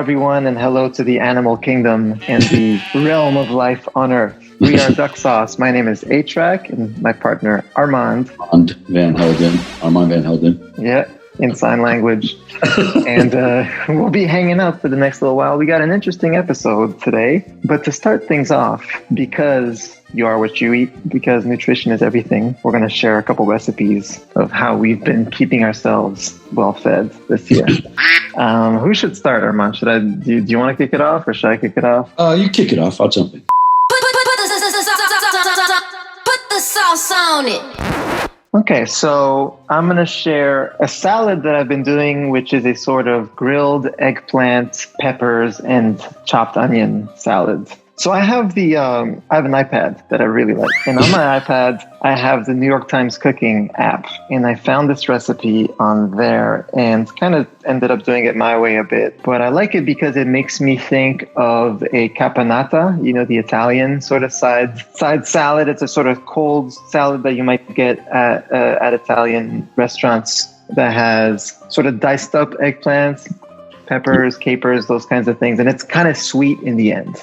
everyone, and hello to the animal kingdom and the realm of life on Earth. We are Duck Sauce. My name is a-trak, and my partner, Armand Van Helden. Yeah, in sign language. And we'll be hanging out for the next little while. We got an interesting episode today. But to start things off, because you are what you eat, because nutrition is everything, we're going to share a couple recipes of how we've been keeping ourselves well fed this year. Who should start, Armand? Do you want to kick it off, or should I kick it off? You kick it off. I'll jump in. Put the sauce on it. Okay, so I'm going to share a salad that I've been doing, which is a sort of grilled eggplant, peppers, and chopped onion salad. So I have I have an iPad that I really like. And on my iPad, I have the New York Times cooking app. And I found this recipe on there and kind of ended up doing it my way a bit. But I like it because it makes me think of a caponata, the Italian sort of side salad. It's a sort of cold salad that you might get at Italian restaurants that has sort of diced up eggplants, peppers, capers, those kinds of things. And it's kind of sweet in the end.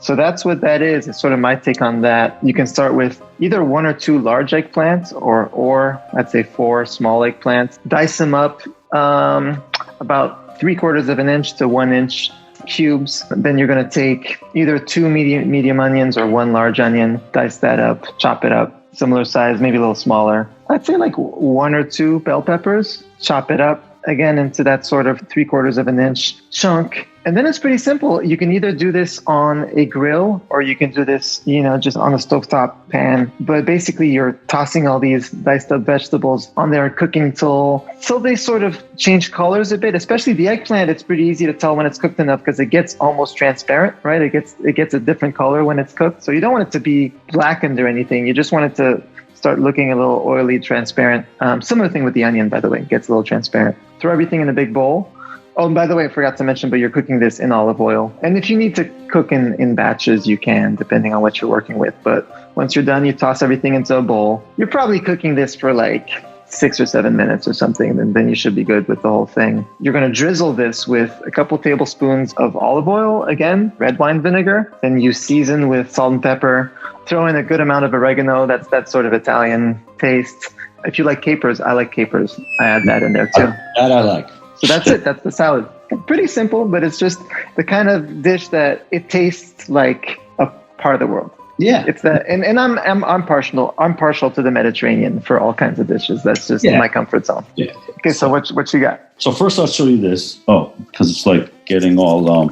So that's what that is. It's sort of my take on that. You can start with either 1 or 2 large eggplants or I'd say 4 small eggplants. Dice them up about 3/4 of an inch to 1 inch cubes. Then you're going to take either 2 medium onions or 1 large onion, dice that up, chop it up, similar size, maybe a little smaller. I'd say like 1 or 2 bell peppers, chop it up again into that sort of 3/4 of an inch chunk. And then it's pretty simple. You can either do this on a grill or you can do this, just on a stovetop pan. But basically you're tossing all these diced up vegetables on there, cooking till they sort of change colors a bit, especially the eggplant. It's pretty easy to tell when it's cooked enough because it gets almost transparent, right? It gets a different color when it's cooked. So you don't want it to be blackened or anything. You just want it to start looking a little oily, transparent. Similar thing with the onion, by the way, it gets a little transparent. Throw everything in a big bowl. Oh, and by the way, I forgot to mention, but you're cooking this in olive oil. And if you need to cook in batches, you can, depending on what you're working with. But once you're done, you toss everything into a bowl. You're probably cooking this for like 6 or 7 minutes or something, and then you should be good with the whole thing. You're going to drizzle this with a couple tablespoons of olive oil, again, red wine vinegar. Then you season with salt and pepper. Throw in a good amount of oregano. That's that sort of Italian taste. If you like capers, I like capers. I add that in there too. That I like. So that's it. That's the salad. Pretty simple, but it's just the kind of dish that it tastes like a part of the world. Yeah, it's that, and I'm partial to the Mediterranean for all kinds of dishes. That's just my comfort zone. Yeah. Okay, so what you got? So first I'll show you this. Oh, because it's like getting all.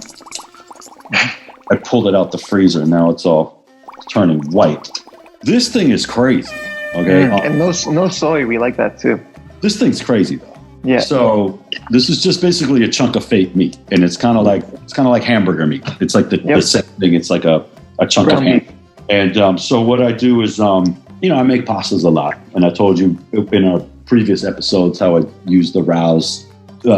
I pulled it out the freezer. And now it's all turning white. This thing is crazy. Okay, and no soy. We like that too. This thing's crazy though. Yeah. So this is just basically a chunk of fake meat, and it's kind of like hamburger meat. It's like the same thing. It's like a chunk ground of ham. And so what I do is, I make pastas a lot, and I told you in our previous episodes how I use the Rouse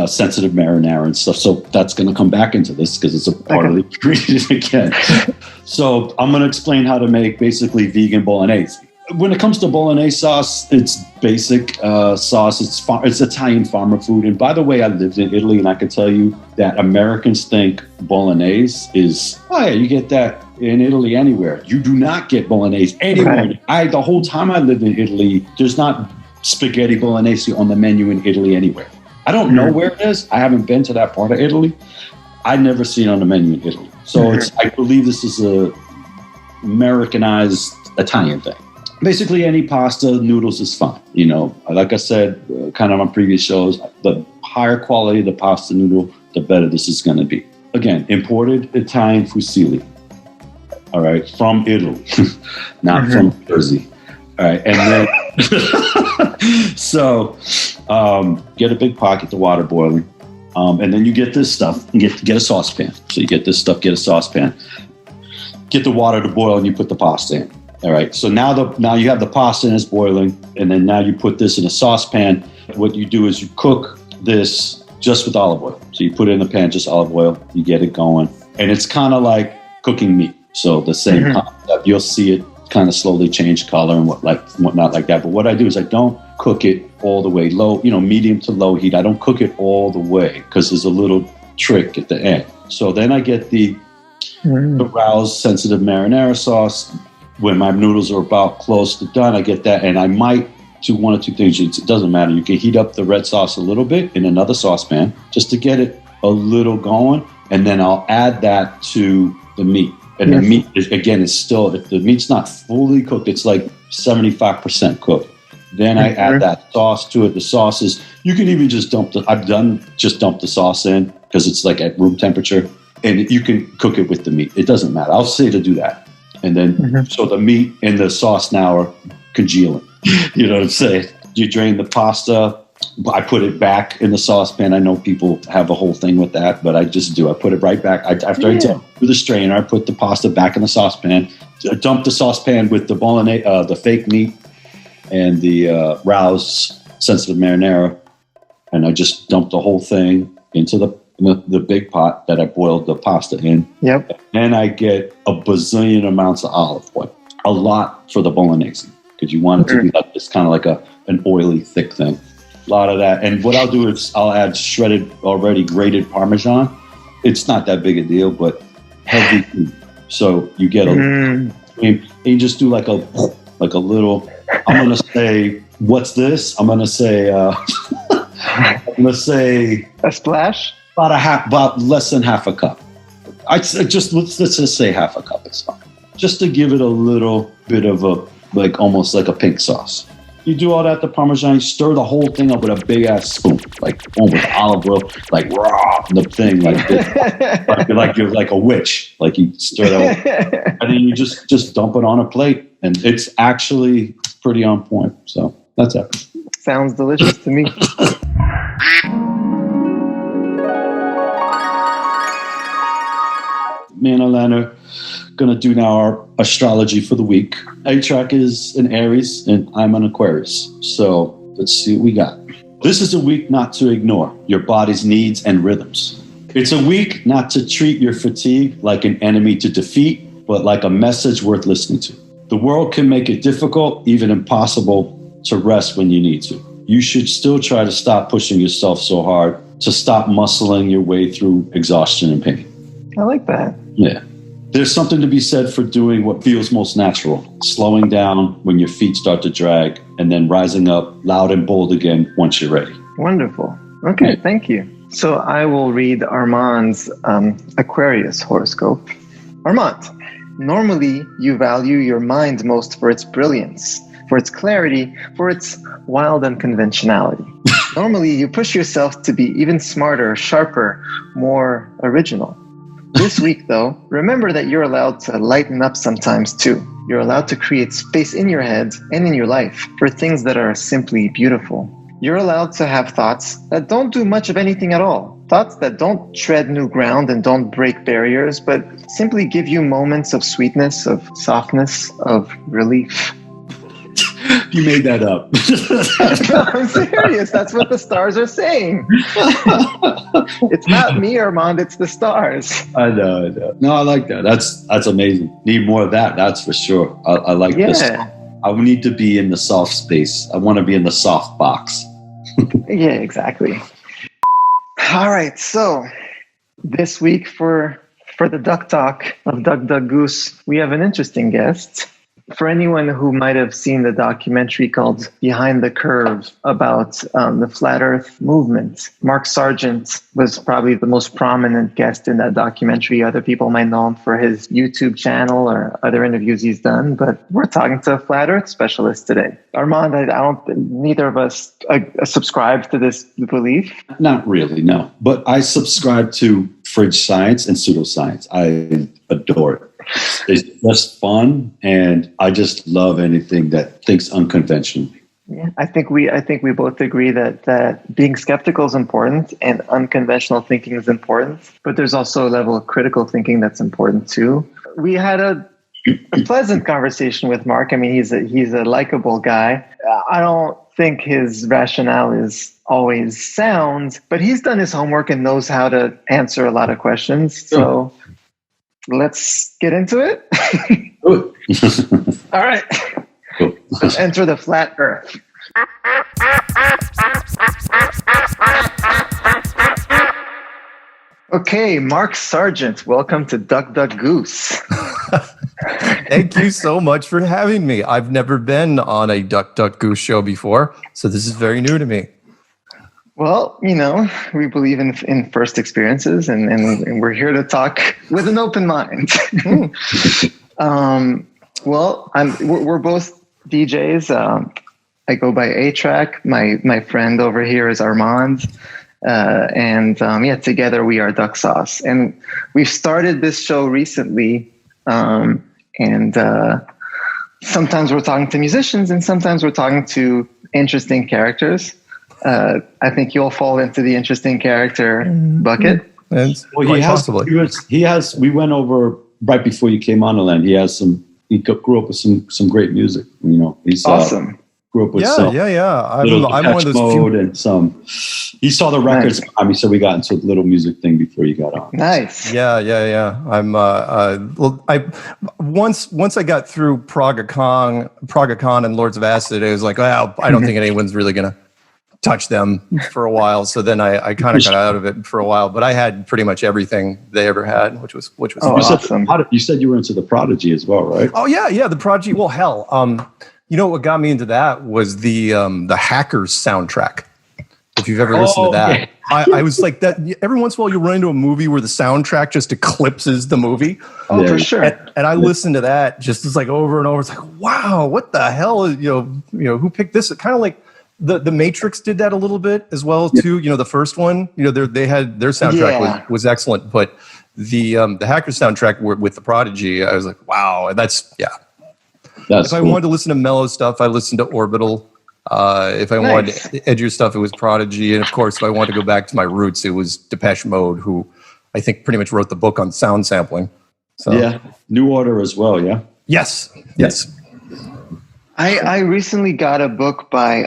sensitive marinara and stuff. So that's going to come back into this because it's a part of the ingredient again. So I'm going to explain how to make basically vegan bolognese. When it comes to bolognese sauce, it's basic sauce. It's Italian farmer food. And by the way, I lived in Italy, and I can tell you that Americans think bolognese is, you get that in Italy anywhere. You do not get bolognese anywhere. Right. The whole time I lived in Italy, there's not spaghetti bolognese on the menu in Italy anywhere. I don't know where it is. I haven't been to that part of Italy. I've never seen it on the menu in Italy. So I believe this is a Americanized Italian thing. Basically, any pasta, noodles is fine. Like I said, kind of on previous shows, the higher quality the pasta noodle, the better this is going to be. Again, imported Italian fusilli. All right, from Italy, not from Jersey. All right, and then so get a big pot, get the water boiling, and then you get this stuff and get a saucepan. So you get this stuff, get a saucepan, get the water to boil, and you put the pasta in. All right, so now you have the pasta and it's boiling, and then now you put this in a saucepan. What you do is you cook this just with olive oil. So you put it in the pan, just olive oil, you get it going, and it's kind of like cooking meat. So the same concept, you'll see it kind of slowly change color and whatnot like that. But what I do is I don't cook it all the way low, medium to low heat. I don't cook it all the way because there's a little trick at the end. So then I get the Rouse sensitive marinara sauce. When my noodles are about close to done, I get that, and I might do one or two things. It doesn't matter. You can heat up the red sauce a little bit in another saucepan just to get it a little going, and then I'll add that to the meat. And the meat is still, if the meat's not fully cooked, it's like 75% cooked. Then I add that sauce to it. The sauce is, you can even just dump the sauce in because it's like at room temperature, and you can cook it with the meat. It doesn't matter. I'll say to do that. And then, so the meat and the sauce now are congealing. You know what I'm saying? You drain the pasta. I put it back in the saucepan. I know people have a whole thing with that, but I just do. I put it right back. After I dump through the strainer, I put the pasta back in the saucepan. I dump the saucepan with the bolognese, the fake meat, and the Rouse sensitive marinara, and I just dump the whole thing into the big pot that I boiled the pasta in. Yep. And I get a bazillion amounts of olive oil, a lot for the bolognese, because you want it to be like this kind of like an oily, thick thing. A lot of that. And what I'll do is I'll add shredded, already grated Parmesan. It's not that big a deal, but heavy food. So you get and you just do like a little, I'm going to say, what's this? I'm going to say, a splash? About less than half a cup. Let's just say half a cup is fine. Just to give it a little bit of almost like a pink sauce. You do all that, the Parmesan, you stir the whole thing up with a big ass spoon, like with olive oil, like raw, the thing like this, like you're like a witch, like you stir that, and then you just dump it on a plate, and it's actually pretty on point. So that's it. Sounds delicious to me. Me and Alana gonna do now our astrology for the week. A-trak is an Aries and I'm an Aquarius. So let's see what we got. This is a week not to ignore your body's needs and rhythms. It's a week not to treat your fatigue like an enemy to defeat, but like a message worth listening to. The world can make it difficult, even impossible, to rest when you need to. You should still try to stop pushing yourself so hard, to stop muscling your way through exhaustion and pain. I like that. Yeah. There's something to be said for doing what feels most natural, slowing down when your feet start to drag, and then rising up loud and bold again once you're ready. Wonderful. Okay, thank you. So I will read Armand's Aquarius horoscope. Armand, normally you value your mind most for its brilliance, for its clarity, for its wild unconventionality. Normally you push yourself to be even smarter, sharper, more original. This week, though, remember that you're allowed to lighten up sometimes, too. You're allowed to create space in your head and in your life for things that are simply beautiful. You're allowed to have thoughts that don't do much of anything at all. Thoughts that don't tread new ground and don't break barriers, but simply give you moments of sweetness, of softness, of relief. You made that up. I'm serious. That's what the stars are saying. It's not me, Armand. It's the stars. I know. No, I like that. That's amazing. Need more of that. That's for sure. I like this. I need to be in the soft space. I want to be in the soft box. Yeah, exactly. All right. So this week for the Duck Talk of Duck Goose, we have an interesting guest. For anyone who might have seen the documentary called Behind the Curve about the Flat Earth movement, Mark Sargent was probably the most prominent guest in that documentary. Other people might know him for his YouTube channel or other interviews he's done, but we're talking to a Flat Earth specialist today. Armand, neither of us subscribe to this belief. Not really, no. But I subscribe to fridge science and pseudoscience. I adore it. It's just fun, and I just love anything that thinks unconventionally. Yeah, I think we both agree that being skeptical is important and unconventional thinking is important, but there's also a level of critical thinking that's important too. We had a pleasant conversation with Mark. I mean, he's a likable guy. I don't think his rationale is always sound, but he's done his homework and knows how to answer a lot of questions. So let's get into it. All right. Cool. Let's enter the flat earth. Okay, Mark Sargent, welcome to Duck Duck Goose. Thank you so much for having me. I've never been on a Duck Duck Goose show before, so this is very new to me. Well, we believe in first experiences, and we're here to talk with an open mind. We're both DJs. I go by a-trak. My friend over here is Armand. Together we are Duck Sauce. And we've started this show recently. Sometimes we're talking to musicians and sometimes we're talking to interesting characters. I think you'll fall into the interesting character bucket. We went over right before you came on the land. He grew up with some great music. He's awesome. Grew up with I'm one of those Mode and some. He saw the records. Nice. I mean, so we got into a little music thing before you got on. Nice. Yeah. I'm once I got through Praga-Con and Lords of Acid, it was like, well, I don't think anyone's really gonna touch them for a while. So then I kind of got out of it for a while. But I had pretty much everything they ever had, which was awesome. You said you were into the Prodigy as well, right? Oh yeah, the Prodigy. Well, hell. What got me into that was the Hackers soundtrack. If you've ever listened to that, okay. I was like that. Every once in a while, you run into a movie where the soundtrack just eclipses the movie. Oh, for sure. And I listened to that just as like over and over. It's like, wow, what the hell? Who picked this? Kind of like the Matrix did that a little bit as well too. The first one. They had their soundtrack was excellent, but the Hackers soundtrack with the Prodigy, I was like, wow, and that's if I wanted to listen to mellow stuff, I listened to Orbital. If I wanted edgier stuff, it was Prodigy. And of course, if I wanted to go back to my roots, it was Depeche Mode, who I think pretty much wrote the book on sound sampling. So. Yeah. New Order as well, yeah? Yes. I recently got a book by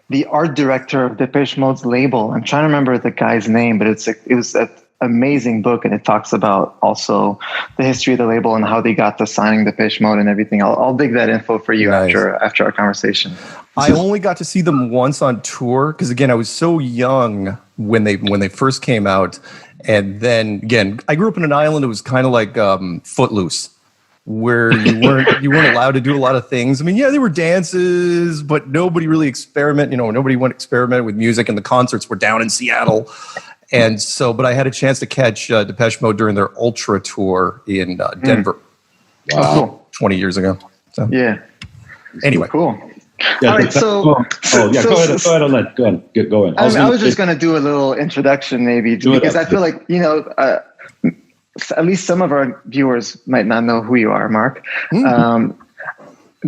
the art director of Depeche Mode's label. I'm trying to remember the guy's name, but it was an amazing book, and it talks about also the history of the label and how they got to signing Depeche Mode and everything. I'll dig that info for you after our conversation. I only got to see them once on tour because again, I was so young when they first came out, and then again, I grew up in an island. It was kind of like Footloose, where you weren't allowed to do a lot of things. I mean, there were dances, but nobody really nobody went experiment with music, and the concerts were down in Seattle. And so, but I had a chance to catch Depeche Mode during their Ultra tour in Denver 20 years ago. So. Yeah. Anyway. Cool. Yeah, all right. Go ahead. Go ahead. I was just going to do a little introduction maybe because I feel like, at least some of our viewers might not know who you are, Mark. Do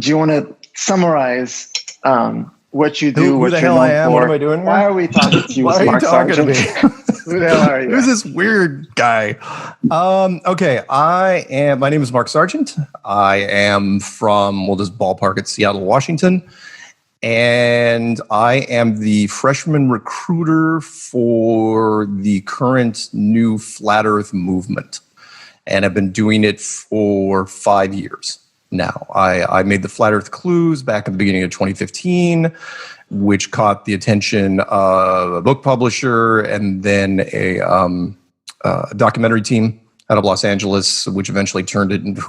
you want to summarize what you do? Who the hell I am? What am I doing? Why are we talking to you? Why are you talking to me? Who the hell are you? Who's this weird guy? Okay, my name is Mark Sargent. I am from, we'll just ballpark it, Seattle, Washington. And I am the freshman recruiter for the current new Flat Earth movement. And I've been doing it for 5 years now. I made the Flat Earth Clues back at the beginning of 2015, which caught the attention of a book publisher and then a documentary team out of Los Angeles, which eventually turned it into,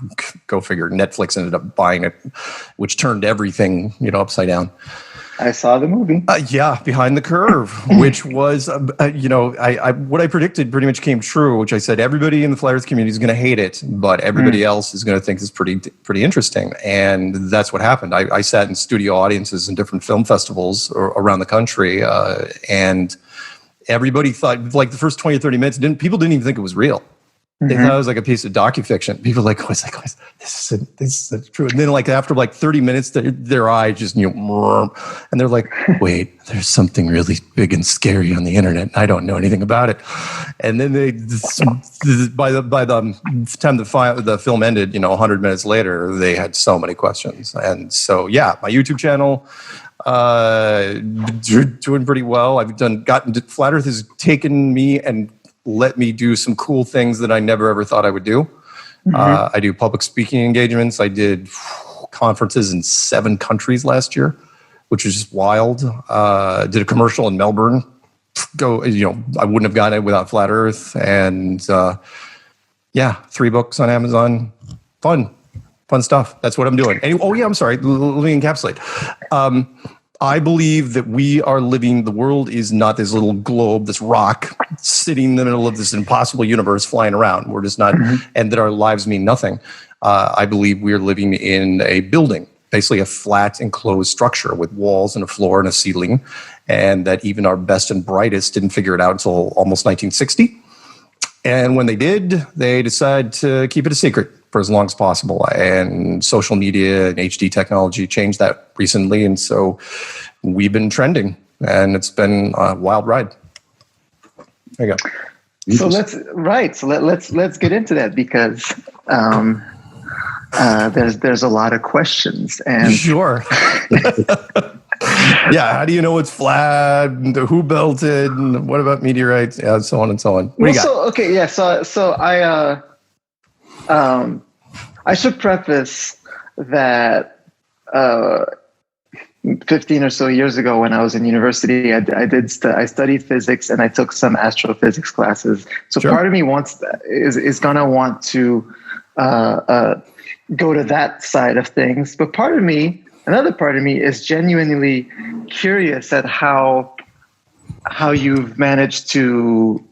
go figure, Netflix ended up buying it, which turned everything, upside down. I saw the movie. Behind the Curve, which was, what I predicted pretty much came true, which I said everybody in the Flat Earth community is going to hate it, but everybody else is going to think it's pretty interesting. And that's what happened. I sat in studio audiences in different film festivals around the country, and everybody thought, like the first 20 or 30 minutes, people didn't even think it was real. They thought it was like a piece of docufiction. People were like, this is true. And then after 30 minutes, their eye just, and they're like, wait, there's something really big and scary on the internet. I don't know anything about it. And then by the time the film ended, 100 minutes later, they had so many questions. And so, my YouTube channel, doing pretty well. Flat Earth has taken me and let me do some cool things that I never ever thought I would do. I do public speaking engagements. I did conferences in 7 countries last year, which was just wild. Did a commercial in Melbourne I wouldn't have gotten it without Flat Earth. And 3 books on Amazon. Fun stuff. That's what I'm doing. I'm sorry. Let me encapsulate. I believe that the world is not this little globe, this rock sitting in the middle of this impossible universe flying around. We're just not, and that our lives mean nothing. I believe we're living in a building, basically a flat enclosed structure with walls and a floor and a ceiling, and that even our best and brightest didn't figure it out until almost 1960. And when they did, they decided to keep it a secret for as long as possible. And social media and HD technology changed that recently. And so we've been trending, and it's been a wild ride. There you go. So let's get into that, because there's a lot of questions. And sure. Yeah, how do you know it's flat? Who built it? And what about meteorites? Yeah, so on and so on. So I should preface that 15 or so years ago, when I was in university, I studied physics, and I took some astrophysics classes. So part of me is gonna want to go to that side of things, but another part of me is genuinely curious at how you've managed to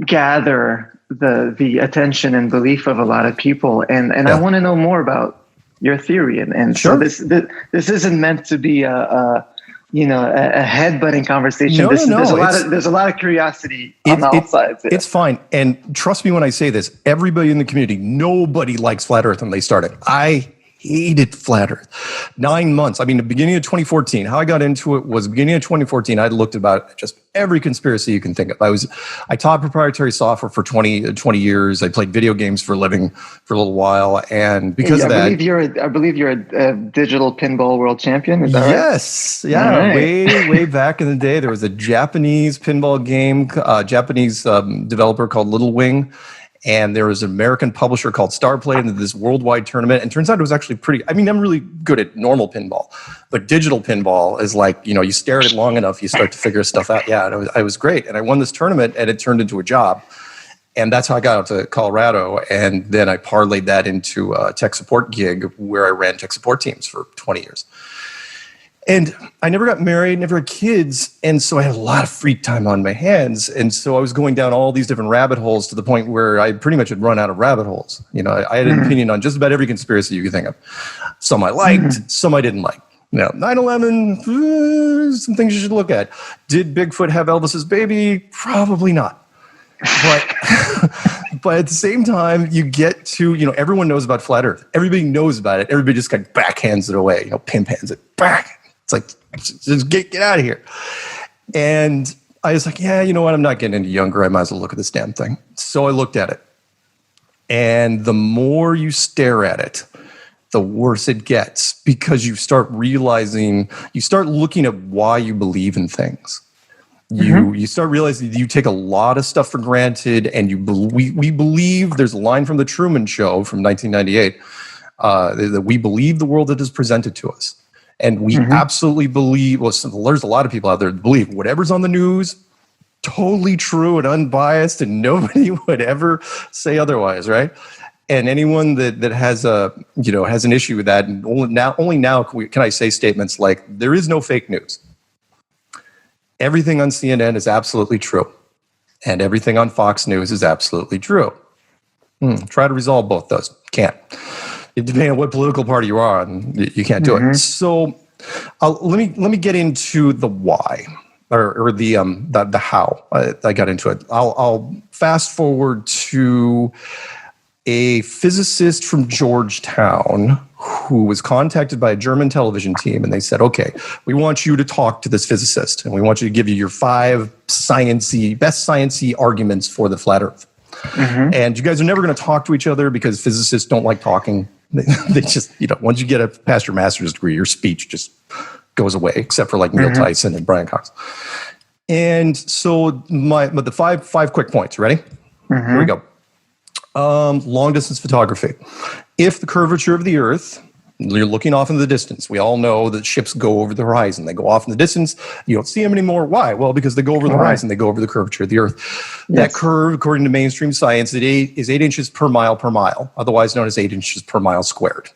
gather the attention and belief of a lot of people, and I want to know more about your theory, and sure. So this isn't meant to be a headbutting conversation. There's a lot of curiosity on all sides. Yeah. It's fine, and trust me when I say this. Everybody in the community, nobody likes Flat Earth when they started. I hated Flat Earth. 9 months. I mean, the beginning of 2014, how I got into it was beginning of 2014. I'd looked about just every conspiracy you can think of. I taught proprietary software for 20 years. I played video games for a living for a little while. And because of that, I believe you're a digital pinball world champion. Is that yes. Right? Yeah. Right. Way back in the day, there was a Japanese pinball game, Japanese developer called Little Wing. And there was an American publisher called Starplay, and this worldwide tournament. And turns out it was actually I'm really good at normal pinball, but digital pinball is like, you stare at it long enough, you start to figure stuff out. Yeah, and I was great. And I won this tournament, and it turned into a job. And that's how I got out to Colorado. And then I parlayed that into a tech support gig where I ran tech support teams for 20 years. And I never got married, never had kids, and so I had a lot of free time on my hands. And so I was going down all these different rabbit holes to the point where I pretty much had run out of rabbit holes. I had an opinion on just about every conspiracy you could think of. Some I liked, some I didn't like. 9/11, some things you should look at. Did Bigfoot have Elvis's baby? Probably not. But but at the same time, you get to, everyone knows about Flat Earth. Everybody knows about it. Everybody just kind of backhands it away, pimp hands it back. It's like, just get out of here. And I was like, yeah, you know what? I'm not getting any younger. I might as well look at this damn thing. So I looked at it. And the more you stare at it, the worse it gets, because you start looking at why you believe in things. You start realizing that you take a lot of stuff for granted, and we believe, there's a line from The Truman Show from 1998, that we believe the world that is presented to us. And we absolutely believe, there's a lot of people out there that believe whatever's on the news, totally true and unbiased, and nobody would ever say otherwise, right? And anyone that has has an issue with that, and only now can I say statements like, there is no fake news. Everything on CNN is absolutely true, and everything on Fox News is absolutely true. Try to resolve both those. Can't. Depending on what political party you are on, you can't do it. So let me get into the why, or the how I got into it. I'll fast forward to a physicist from Georgetown who was contacted by a German television team, and they said, okay, we want you to talk to this physicist, and we want you to give you your 5 best sciencey arguments for the flat Earth. And you guys are never going to talk to each other, because physicists don't like talking. They just, once you get past your master's degree, your speech just goes away, except for like Neil Tyson and Brian Cox. And so the five quick points. Ready? Here we go. Long distance photography. If the curvature of the Earth You're looking off in the distance. We all know that ships go over the horizon. They go off in the distance. You don't see them anymore. Why? Well, because they go over the horizon. They go over the curvature of the Earth. Yes. That curve, according to mainstream science, is 8 inches per mile, otherwise known as 8 inches per mile squared,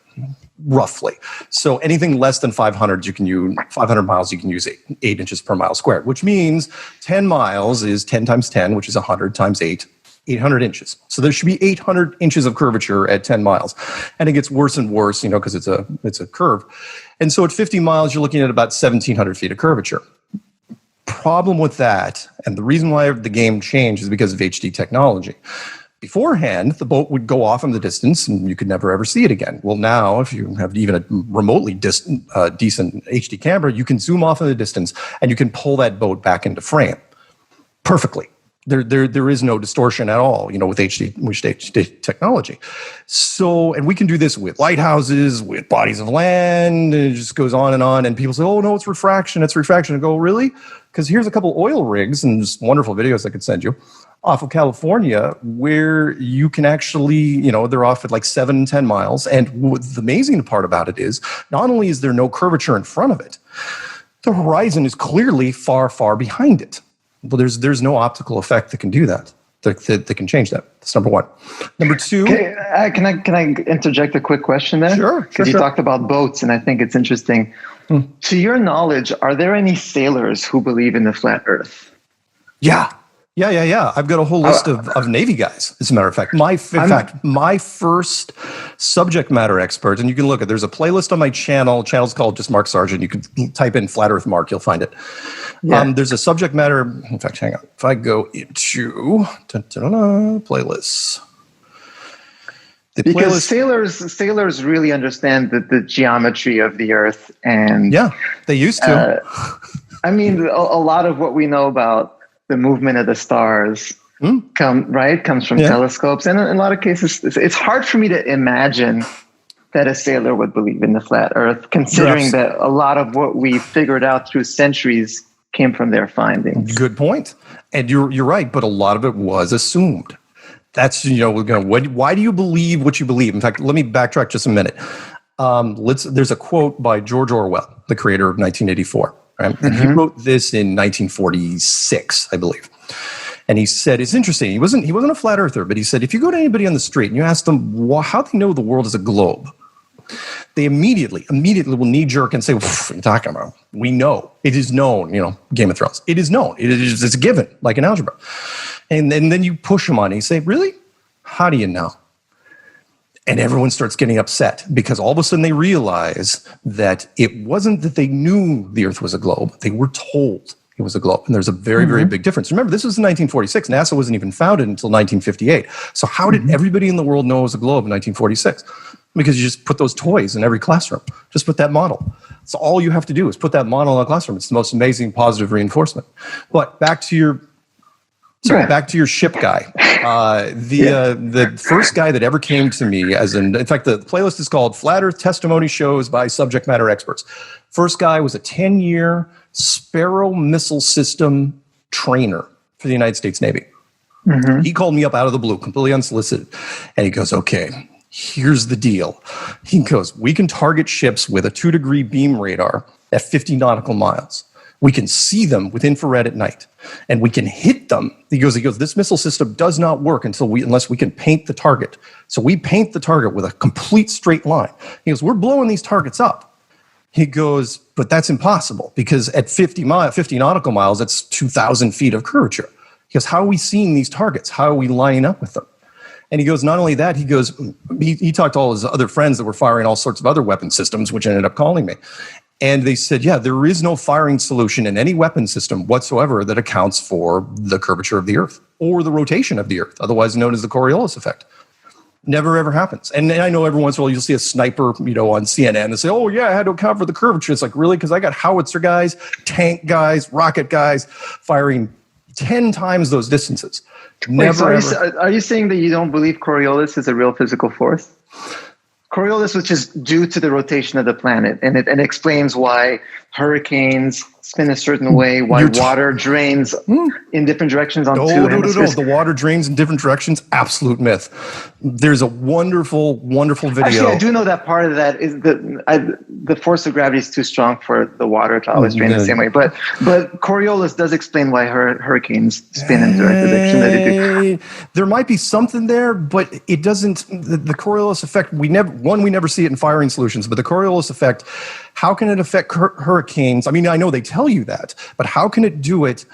roughly. So anything less than 500, you can use 500 miles. You can use 8 inches per mile squared, which means 10 miles is 10 times 10, which is 100 times 8. 800 inches. So there should be 800 inches of curvature at 10 miles. And it gets worse and worse, because it's a curve. And so at 50 miles, you're looking at about 1,700 feet of curvature. Problem with that, and the reason why the game changed is because of HD technology. Beforehand, the boat would go off in the distance and you could never ever see it again. Well, now, if you have even a remotely decent HD camera, you can zoom off in the distance and you can pull that boat back into frame perfectly. There is no distortion at all, with HD technology. So, and we can do this with lighthouses, with bodies of land, and it just goes on. And people say, oh, no, it's refraction. I go, really? Because here's a couple oil rigs and just wonderful videos I could send you off of California where you can actually, they're off at like 7, 10 miles. And the amazing part about it is not only is there no curvature in front of it, the horizon is clearly far, far behind it. Well, there's no optical effect that can do that. That can change that. That's number one. Number two. Can I interject a quick question there? Sure. Because you talked about boats, and I think it's interesting. To your knowledge, are there any sailors who believe in the flat Earth? Yeah. I've got a whole list of Navy guys, as a matter of fact. My first subject matter expert, and you can look at, there's a playlist on my channel. Channel's called just Mark Sargent. You can type in Flat Earth Mark, you'll find it. Yeah. There's a subject matter, in fact, hang on. If I go into playlists. Because sailors really understand the geometry of the Earth. And yeah, they used to. A lot of what we know about the movement of the stars comes from telescopes. And in a lot of cases, it's hard for me to imagine that a sailor would believe in the flat Earth, considering that a lot of what we figured out through centuries came from their findings. Good point. And you're right, but a lot of it was assumed. That's, why do you believe what you believe? In fact, let me backtrack just a minute. There's a quote by George Orwell, the creator of 1984. Right? And he wrote this in 1946, I believe. And he said, it's interesting. He wasn't a flat earther, but he said, if you go to anybody on the street and you ask them, how do they know the world is a globe? They immediately will knee-jerk and say, what are you talking about? We know. It is known, Game of Thrones. It is known. It's a given, like in algebra. And then you push them on and you say, really? How do you know? And everyone starts getting upset because all of a sudden they realize that it wasn't that they knew the Earth was a globe. They were told it was a globe. And there's a very, very big difference. Remember, this was in 1946. NASA wasn't even founded until 1958. So how did everybody in the world know it was a globe in 1946? Because you just put those toys in every classroom. Just put that model. That's all you have to do is put that model in a classroom. It's the most amazing positive reinforcement. But back to your ship guy. The first guy that ever came to me, in fact, the playlist is called Flat Earth Testimony Shows by Subject Matter Experts. First guy was a 10-year Sparrow missile system trainer for the United States Navy. He called me up out of the blue, completely unsolicited. And he goes, okay, here's the deal. He goes, we can target ships with a 2-degree beam radar at 50 nautical miles. We can see them with infrared at night, and we can hit them. He goes, this missile system does not work unless we can paint the target. So we paint the target with a complete straight line. He goes, we're blowing these targets up. He goes, but that's impossible because at 50 nautical miles, that's 2,000 feet of curvature. He goes, how are we seeing these targets? How are we lining up with them? And he goes, not only that, he goes, he talked to all his other friends that were firing all sorts of other weapon systems, which ended up calling me. And they said, there is no firing solution in any weapon system whatsoever that accounts for the curvature of the Earth or the rotation of the Earth, otherwise known as the Coriolis effect. Never, ever happens. And I know every once in a while you'll see a sniper, on CNN and say, oh, yeah, I had to account for the curvature. It's like, really? Because I got howitzer guys, tank guys, rocket guys firing 10 times those distances. Are you saying that you don't believe Coriolis is a real physical force? Coriolis, which is due to the rotation of the planet, and it explains why hurricanes, spin a certain way, why water drains in different directions on two hemispheres. The water drains in different directions. Absolute myth. There's a wonderful, wonderful video. Actually, I do know that part of that is the force of gravity is too strong for the water to always drain the same way. But Coriolis does explain why hurricanes spin in the direction that they do. There might be something there, but it doesn't. The Coriolis effect, we never see it in firing solutions, but the Coriolis effect, how can it affect hurricanes? I mean, I know they tell you that, but how can it do it?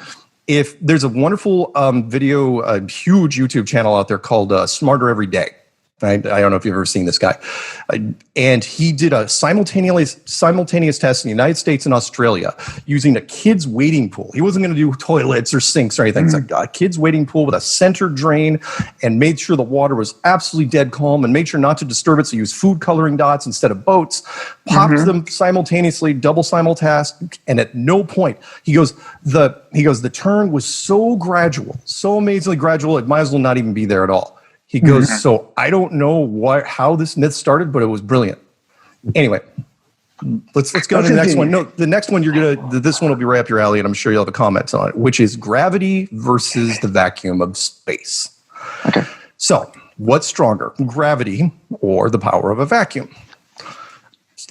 If there's a wonderful video, a huge YouTube channel out there called Smarter Every Day. I don't know if you've ever seen this guy. And he did a simultaneous test in the United States and Australia using a kid's wading pool. He wasn't going to do toilets or sinks or anything. It's like a kid's wading pool with a center drain, and made sure the water was absolutely dead calm and made sure not to disturb it. So he used food coloring dots instead of boats, popped them simultaneously, double simultask. And at no point, he goes, the turn was so gradual, so amazingly gradual, it might as well not even be there at all. He goes, so I don't know how this myth started, but it was brilliant. Anyway, let's go to the next one. No, the next one this one will be right up your alley, and I'm sure you'll have a comment on it, which is gravity versus the vacuum of space. Okay. So, what's stronger, gravity or the power of a vacuum?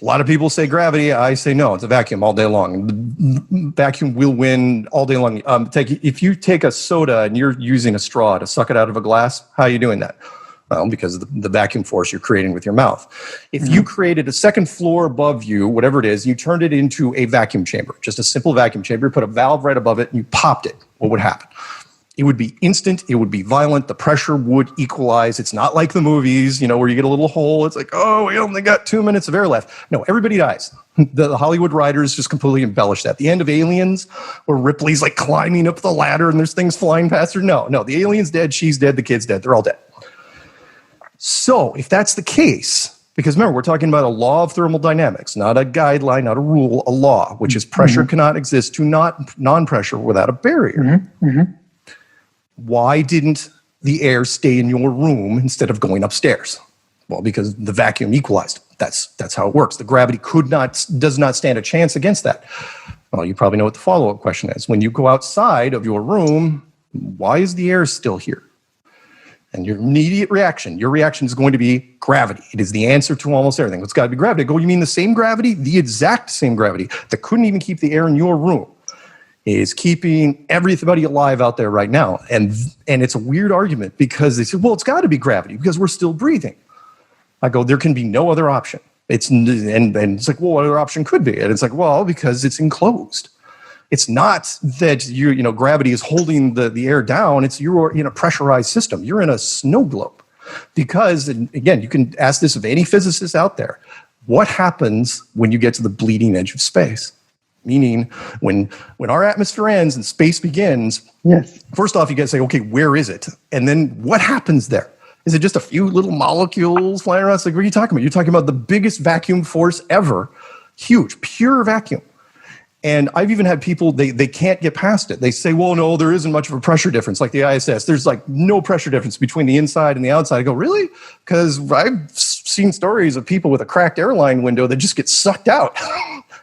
A lot of people say gravity. I say no, it's a vacuum all day long. The vacuum will win all day long. If you take a soda and you're using a straw to suck it out of a glass, how are you doing that? Well, because of the vacuum force you're creating with your mouth. If you created a second floor above you, whatever it is, you turned it into a vacuum chamber, just a simple vacuum chamber, put a valve right above it, and you popped it, what would happen? It would be instant. It would be violent. The pressure would equalize. It's not like the movies, where you get a little hole. It's like, oh, we only got 2 minutes of air left. No, everybody dies. The Hollywood writers just completely embellish that. The end of Aliens, where Ripley's like climbing up the ladder and there's things flying past her. No, the alien's dead. She's dead. The kid's dead. They're all dead. So if that's the case, because remember, we're talking about a law of thermodynamics, not a guideline, not a rule, a law, which is pressure cannot exist to non-pressure without a barrier. Why didn't the air stay in your room instead of going upstairs? Well, because the vacuum equalized. That's how it works. The gravity does not stand a chance against that. Well, you probably know what the follow-up question is. When you go outside of your room, why is the air still here? And your immediate reaction, is going to be gravity. It is the answer to almost everything. It's got to be gravity. You mean the same gravity? The exact same gravity that couldn't even keep the air in your room is keeping everybody alive out there right now. And it's a weird argument because they say, well, it's got to be gravity because we're still breathing. I go, there can be no other option. And it's like, well, what other option could be? And it's like, well, because it's enclosed. It's not that gravity is holding the air down. It's you're in a pressurized system. You're in a snow globe. Because, again, you can ask this of any physicist out there. What happens when you get to the bleeding edge of space? Meaning, when our atmosphere ends and space begins, first off, you got to say, okay, where is it? And then what happens there? Is it just a few little molecules flying around? It's like, what are you talking about? You're talking about the biggest vacuum force ever. Huge, pure vacuum. And I've even had people, they can't get past it. They say, well, no, there isn't much of a pressure difference like the ISS. There's like no pressure difference between the inside and the outside. I go, really? Because I've seen stories of people with a cracked airline window that just get sucked out.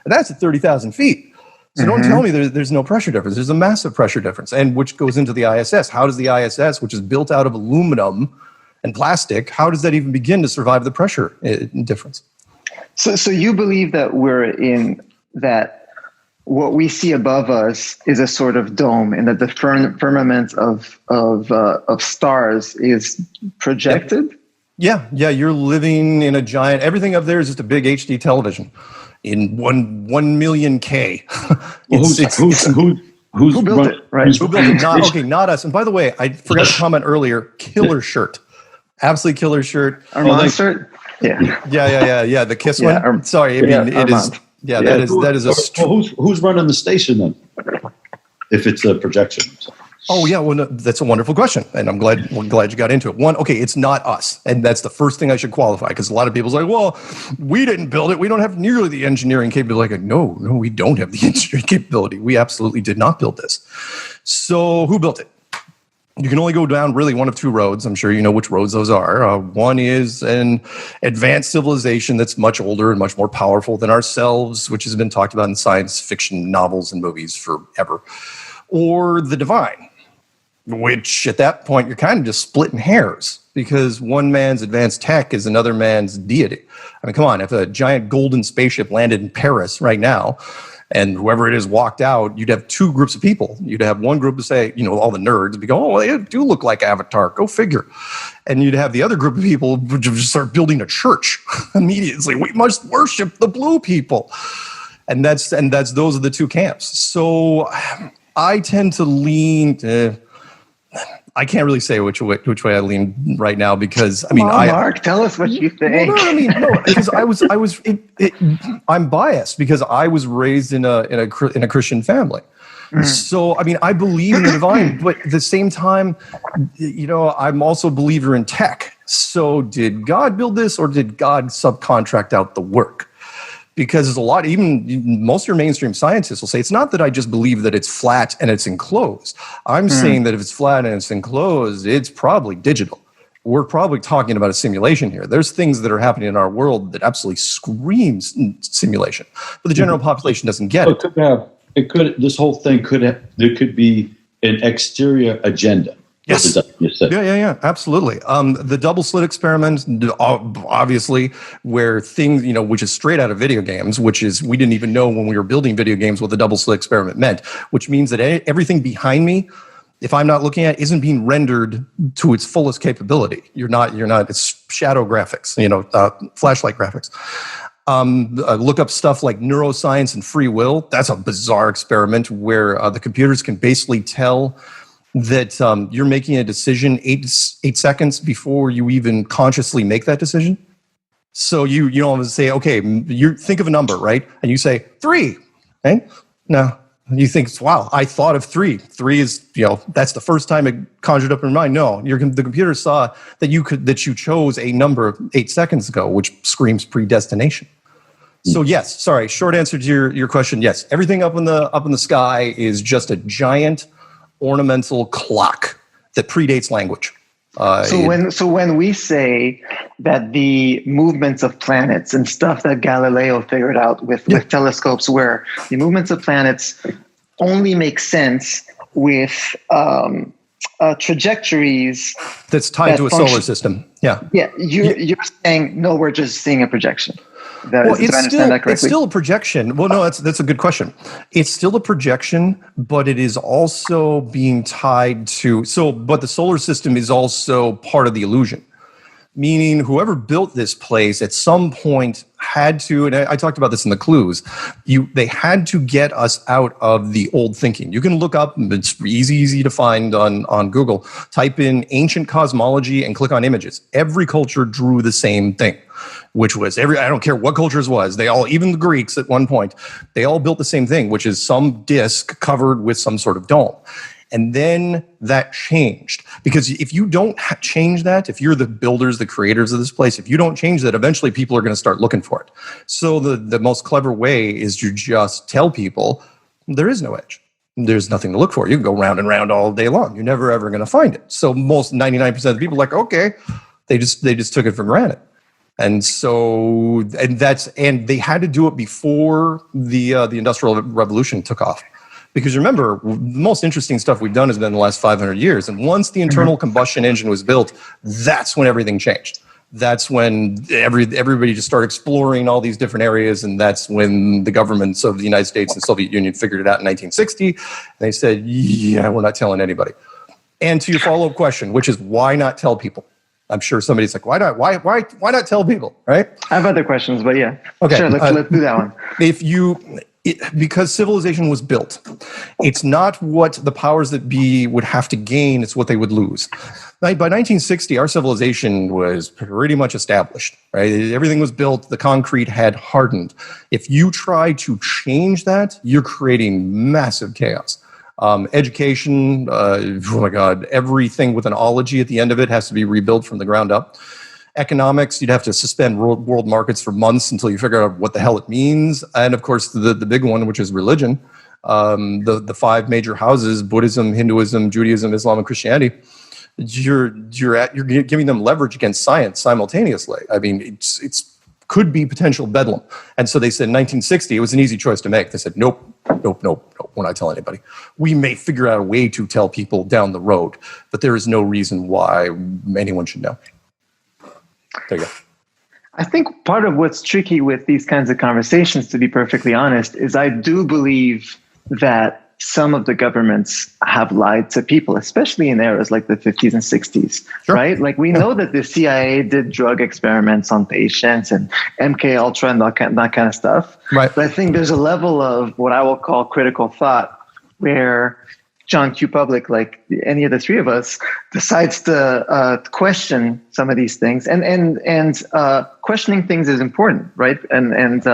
And that's at 30,000 feet. So don't tell me there's no pressure difference. There's a massive pressure difference, and which goes into the ISS. How does the ISS, which is built out of aluminum and plastic, how does that even begin to survive the pressure difference? So you believe that that what we see above us is a sort of dome, and that the firmament of stars is projected? Yeah. You're living in a giant. Everything up there is just a big HD television in 1 million K. Who built it? Right? Who built it? Not us. And by the way, I forgot to comment earlier. Killer shirt, absolutely killer shirt. Armand shirt. Yeah. The Kiss one. Sorry, I mean it is. Yeah, that is a. Who's running the station then? If it's a projection. Oh yeah, well no, that's a wonderful question, and I'm glad you got into it. One, okay, it's not us, and that's the first thing I should qualify, because a lot of people say, well, we didn't build it, we don't have nearly the engineering capability. Like, no, we don't have the engineering capability. We absolutely did not build this. So who built it? you can only go down really one of two roads. I'm sure you know which roads those are. One is an advanced civilization that's much older and much more powerful than ourselves, which has been talked about in science fiction novels and movies forever. Or the divine, which at that point you're kind of just splitting hairs because one man's advanced tech is another man's deity. I mean, come on, if a giant golden spaceship landed in Paris right now, and whoever it is walked out, you'd have two groups of people. You'd have one group to say, all the nerds would go, oh, they do look like Avatar, go figure. And you'd have the other group of people who would just start building a church immediately. We must worship the blue people. And those are the two camps. So I tend to lean I can't really say which way I lean right now because Mark, tell us what you think. Because I'm biased because I was raised in a Christian family. So I believe in the divine, but at the same time, I'm also a believer in tech. So did God build this, or did God subcontract out the work? Because there's a lot, even most of your mainstream scientists will say, it's not that I just believe that it's flat and it's enclosed. I'm saying that if it's flat and it's enclosed, it's probably digital. We're probably talking about a simulation here. There's things that are happening in our world that absolutely screams simulation, but the general population doesn't get it. This whole thing there could be an exterior agenda. Yes. Yeah, absolutely. The double slit experiment, obviously, where things, which is straight out of video games, which is, we didn't even know when we were building video games what the double slit experiment meant, which means that everything behind me, if I'm not looking at it, isn't being rendered to its fullest capability. You're not, it's shadow graphics, flashlight graphics. Look up stuff like neuroscience and free will. That's a bizarre experiment where the computers can basically tell that you're making a decision 8 seconds before you even consciously make that decision. So you always say, okay, you think of a number, right? And you say 3, right? No, you think, wow, I thought of 3. 3 is, that's the first time it conjured up in your mind. No, the computer saw that you chose a number 8 seconds ago, which screams predestination. So yes, sorry, short answer to your question. Yes, everything up in the sky is just a giant ornamental clock that predates language. So when we say that the movements of planets and stuff that Galileo figured out with telescopes, where the movements of planets only make sense with trajectories that's tied to a solar system. Yeah. You're saying no, we're just seeing a projection. It's still a projection. Well, no, that's a good question. It's still a projection, but it is also being tied to but the solar system is also part of the illusion. Meaning whoever built this place at some point had to, and I talked about this in the clues, they had to get us out of the old thinking. You can look up, it's easy to find on Google, type in ancient cosmology and click on images. Every culture drew the same thing, which was I don't care what cultures was, they all, even the Greeks at one point, they all built the same thing, which is some disk covered with some sort of dome. And then that changed, because if you don't change that, if you're the builders, the creators of this place, if you don't change that, eventually people are going to start looking for it. So the most clever way is to just tell people there is no edge. There's nothing to look for. You can go round and round all day long. You're never ever going to find it. So most 99% of the people are like, okay, they just took it for granted. And so, and they had to do it before the Industrial Revolution took off. Because remember, the most interesting stuff we've done has been the last 500 years. And once the internal combustion engine was built, that's when everything changed. That's when everybody just started exploring all these different areas. And that's when the governments of the United States and Soviet Union figured it out in 1960. And they said, yeah, we're not telling anybody. And to your follow-up question, which is why not tell people? I'm sure somebody's like, why not tell people, right? I have other questions, but yeah. Okay. Sure, let's do that one. Because civilization was built, it's not what the powers that be would have to gain, it's what they would lose. By 1960, our civilization was pretty much established, right? Everything was built, the concrete had hardened. If you try to change that, you're creating massive chaos. Education, oh my God, everything with an ology at the end of it has to be rebuilt from the ground up. Economics, you'd have to suspend world markets for months until you figure out what the hell it means. And of course, the big one, which is religion. the five major houses: Buddhism, Hinduism, Judaism, Islam, and Christianity. You're giving them leverage against science simultaneously. I mean, it's could be potential bedlam. And so they said in 1960, it was an easy choice to make. They said, nope, we're not telling anybody. We may figure out a way to tell people down the road, but there is no reason why anyone should know. There you go. I think part of what's tricky with these kinds of conversations, to be perfectly honest, is I do believe that some of the governments have lied to people, especially in eras like the 50s and 60s, sure. Right? Like we know that the CIA did drug experiments on patients and MK Ultra and that kind of stuff. Right. But I think there's a level of what I will call critical thought where John Q. Public, like any of the three of us, decides to question some of these things, and questioning things is important, right? And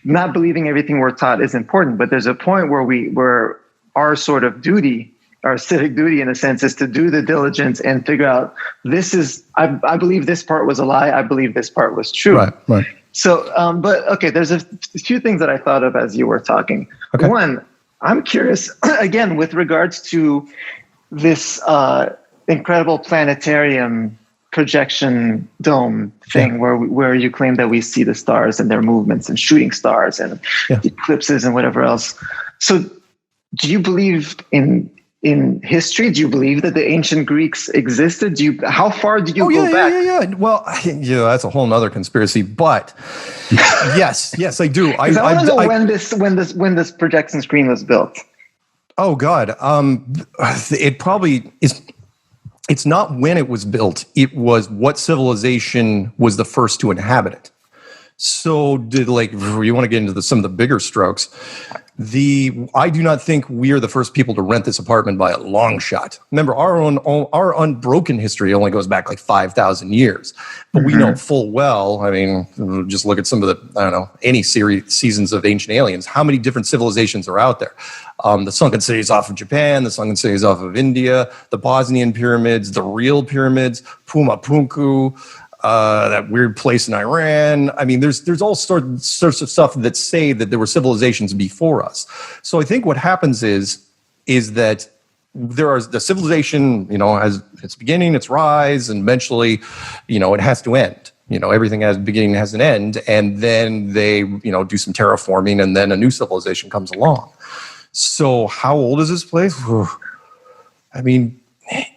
not believing everything we're taught is important. But there's a point where our sort of duty, our civic duty, in a sense, is to do the diligence and figure out this is. I believe this part was a lie. I believe this part was true. Right. So, but okay, there's a few things that I thought of as you were talking. Okay. One, I'm curious, again, with regards to this incredible planetarium projection dome thing where you claim that we see the stars and their movements and shooting stars and eclipses and whatever else. So do you believe in history? Do you believe that the ancient Greeks existed? How far do you go back? Yeah. Well, that's a whole nother conspiracy, but yes, I do. I want to know when this projection screen was built. Oh God. It probably is. It's not when it was built. It was what civilization was the first to inhabit it. So you want to get into some of the bigger strokes. I do not think we are the first people to rent this apartment by a long shot. Remember, our unbroken history only goes back like 5,000 years. But we know full well, I mean, just look at some of any seasons of Ancient Aliens, how many different civilizations are out there. The sunken cities off of Japan, the sunken cities off of India, the Bosnian pyramids, the real pyramids, Puma Punku, that weird place in Iran. I mean, there's all sorts of stuff that say that there were civilizations before us. So I think what happens is that the civilization, has its beginning, its rise, and eventually, it has to end. Everything has a beginning, has an end, and then they, do some terraforming, and then a new civilization comes along. So how old is this place? I mean,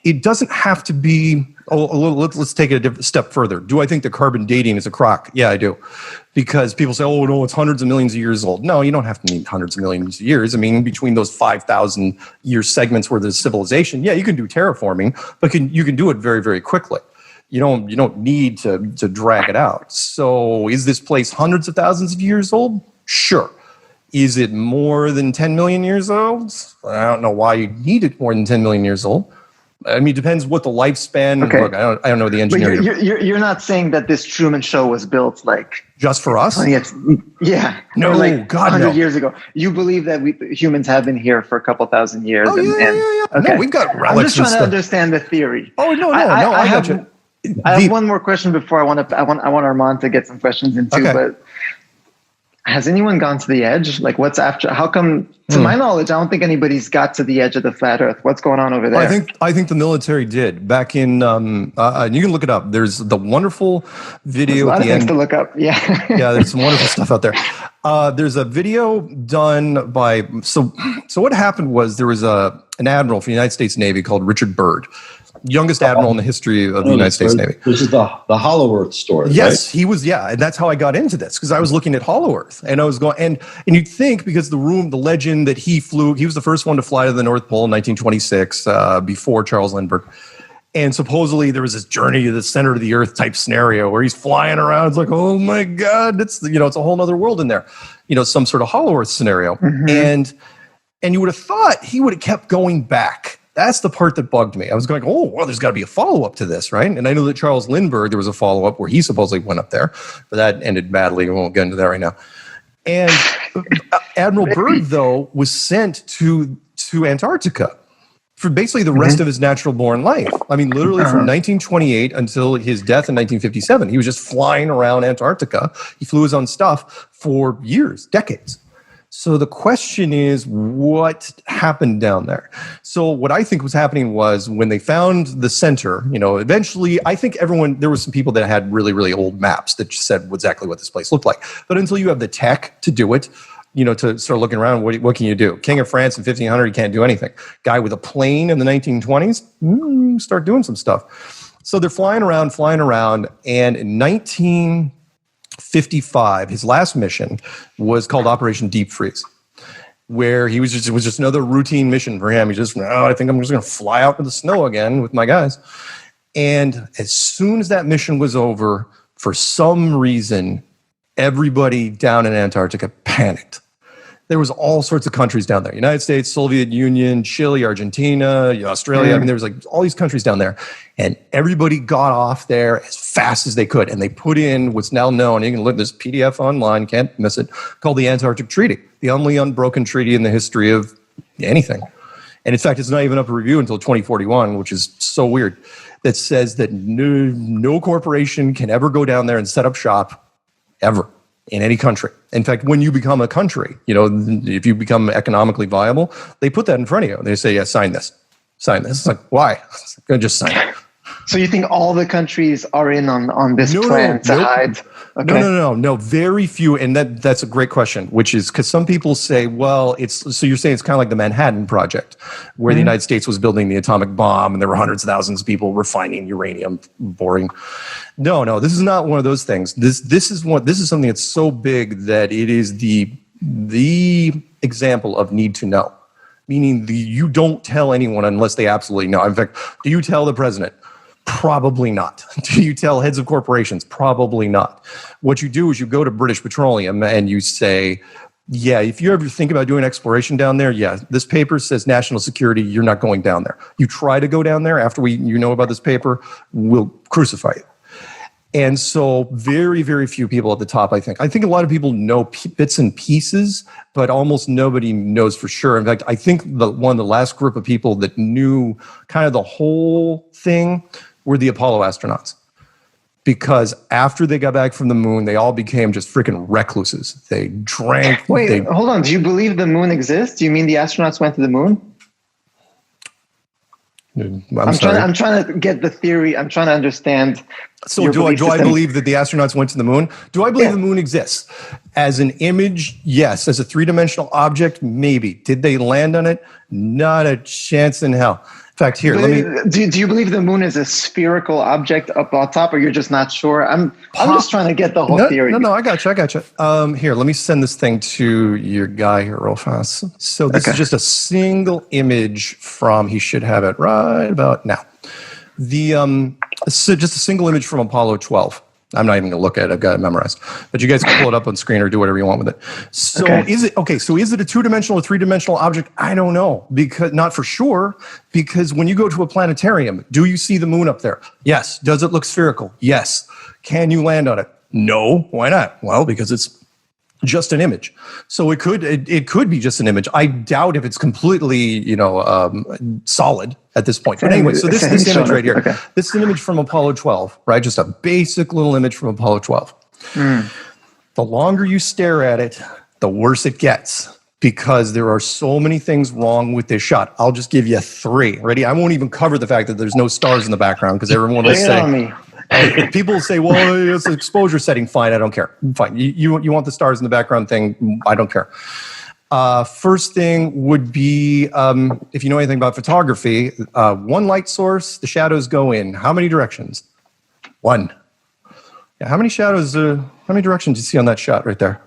it doesn't have to be. Let's take it a step further. Do I think that carbon dating is a crock? Yeah, I do. Because people say, oh, no, it's hundreds of millions of years old. No, you don't have to mean hundreds of millions of years. I mean, between those 5,000 year segments where there's civilization, you can do terraforming, but you can do it very, very quickly. You don't need to drag it out. So is this place hundreds of thousands of years old? Sure. Is it more than 10 million years old? I don't know why you need it more than 10 million years old. I mean, it depends what the lifespan. Okay. Look, I don't know the engineering. But you're not saying that this Truman Show was built like just for us? No, like God, 100 years ago. You believe that humans have been here for a couple thousand years? Oh, yeah. Okay. No, we've got relics. I'm just trying to understand the theory. Oh no, I got you. I have one more question before I want Armand to get some questions in too, but. Has anyone gone to the edge? Like, what's after? How come? To my knowledge, I don't think anybody's got to the edge of the flat Earth. What's going on over there? I think the military did back in. And you can look it up. There's the wonderful video. There's a lot of things to look up. Yeah, There's some wonderful stuff out there. There's a video done by. So what happened was there was an admiral for the United States Navy called Richard Byrd. Youngest admiral in the history of the United States Navy. This is the Hollow Earth story. Yes, right? he was. Yeah, and that's how I got into this because I was looking at Hollow Earth, and I was going, and you'd think because the legend that he was the first one to fly to the North Pole in 1926 before Charles Lindbergh, and supposedly there was this journey to the center of the Earth type scenario where he's flying around. It's like, oh my God, it's it's a whole other world in there, some sort of Hollow Earth scenario, and you would have thought he would have kept going back. That's the part that bugged me. I was going, oh, well, there's got to be a follow-up to this, right? And I know that Charles Lindbergh, there was a follow-up where he supposedly went up there, but that ended badly. We won't get into that right now. And Admiral Byrd, though, was sent to Antarctica for basically the rest of his natural-born life. I mean, literally from 1928 until his death in 1957, he was just flying around Antarctica. He flew his own stuff for years, decades. So the question is, what happened down there? So what I think was happening was when they found the center, eventually I think there were some people that had really, really old maps that said exactly what this place looked like. But until you have the tech to do it, to start looking around, what can you do? King of France in 1500, you can't do anything. Guy with a plane in the 1920s, start doing some stuff. So they're flying around, and in 1955, his last mission was called Operation Deep Freeze, where it was just another routine mission for him. I think I'm just going to fly out in the snow again with my guys. And as soon as that mission was over, for some reason, everybody down in Antarctica panicked. There was all sorts of countries down there: United States, Soviet Union, Chile, Argentina, Australia. I mean, there was all these countries down there, and everybody got off there as fast as they could. And they put in what's now known, you can look at this PDF online, can't miss it, called the Antarctic Treaty, the only unbroken treaty in the history of anything. And in fact, it's not even up for review until 2041, which is so weird, that says that no corporation can ever go down there and set up shop ever in any country. In fact, when you become a country, if you become economically viable, they put that in front of you. They say, yeah, sign this. It's like, why? Just sign it. So you think all the countries are in on this plan to hide? Okay. No. Very few. And that's a great question, which is because some people say, well, so you're saying it's kind of like the Manhattan Project, where the United States was building the atomic bomb and there were hundreds of thousands of people refining uranium. Boring. No, this is not one of those things. This is something that's so big that it is the example of need to know, meaning you don't tell anyone unless they absolutely know. In fact, do you tell the president? Probably not. Do you tell heads of corporations? Probably not. What you do is you go to British Petroleum and you say, yeah, if you ever think about doing exploration down there, yeah, this paper says national security, you're not going down there. You try to go down there after you know about this paper, we'll crucify you. And so very, very few people at the top, I think. I think a lot of people know bits and pieces, but almost nobody knows for sure. In fact, I think one of the last group of people that knew kind of the whole thing were the Apollo astronauts. Because after they got back from the moon, they all became just freaking recluses. They drank. Wait, hold on. Do you believe the moon exists? Do you mean the astronauts went to the moon? I'm trying to get the theory. I'm trying to understand. So do I believe that the astronauts went to the moon? Do I believe the moon exists? As an image, yes. As a three-dimensional object, maybe. Did they land on it? Not a chance in hell. In fact, here, do you believe the moon is a spherical object up on top, or you're just not sure? I'm just trying to get the whole theory. No, I got you. Here, let me send this thing to your guy here real fast. So this is just a single image from, he should have it right about now. So just a single image from Apollo 12. I'm not even going to look at it. I've got it memorized. But you guys can pull it up on screen or do whatever you want with it. So is it a two-dimensional or three-dimensional object? I don't know. Because not for sure. Because when you go to a planetarium, do you see the moon up there? Yes. Does it look spherical? Yes. Can you land on it? No. Why not? Well, because it's just an image. So it could be just an image. I doubt if it's completely, solid at this point. But anyway, so this image right here, this is an image from Apollo 12, right? Just a basic little image from Apollo 12. The longer you stare at it, the worse it gets, because there are so many things wrong with this shot. I'll just give you 3. Ready? I won't even cover the fact that there's no stars in the background, because everyone will say, people say, well, it's an exposure setting. Fine, I don't care. Fine. You want the stars in the background thing, I don't care. First thing would be, if you know anything about photography, one light source, the shadows go in. How many directions? 1. Yeah, how many directions do you see on that shot right there?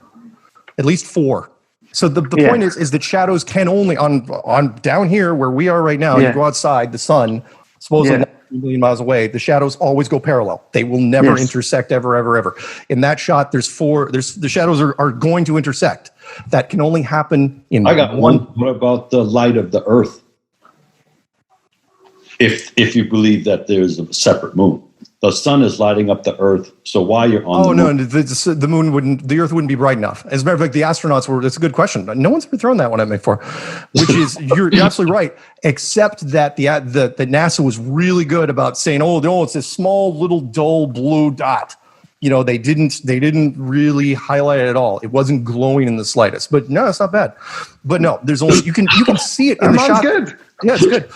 At least 4. So the point is that shadows can only, on down here where we are right now, you go outside, the sun, supposedly 9 million miles away, the shadows always go parallel. They will never intersect ever. In that shot, the shadows are going to intersect. That can only happen in I got one. What about the light of the Earth? If you believe that there's a separate moon. The sun is lighting up the Earth, so why you're on the moon? The moon the Earth wouldn't be bright enough. As a matter of fact, the astronauts that's a good question. No one's ever thrown that one at me before, which is, you're absolutely right, except that that NASA was really good about saying, oh, no, it's this small little dull blue dot. They didn't really highlight it at all. It wasn't glowing in the slightest. But no, it's not bad. But no, there's only you can see it in the shot. Good. Yeah, it's good.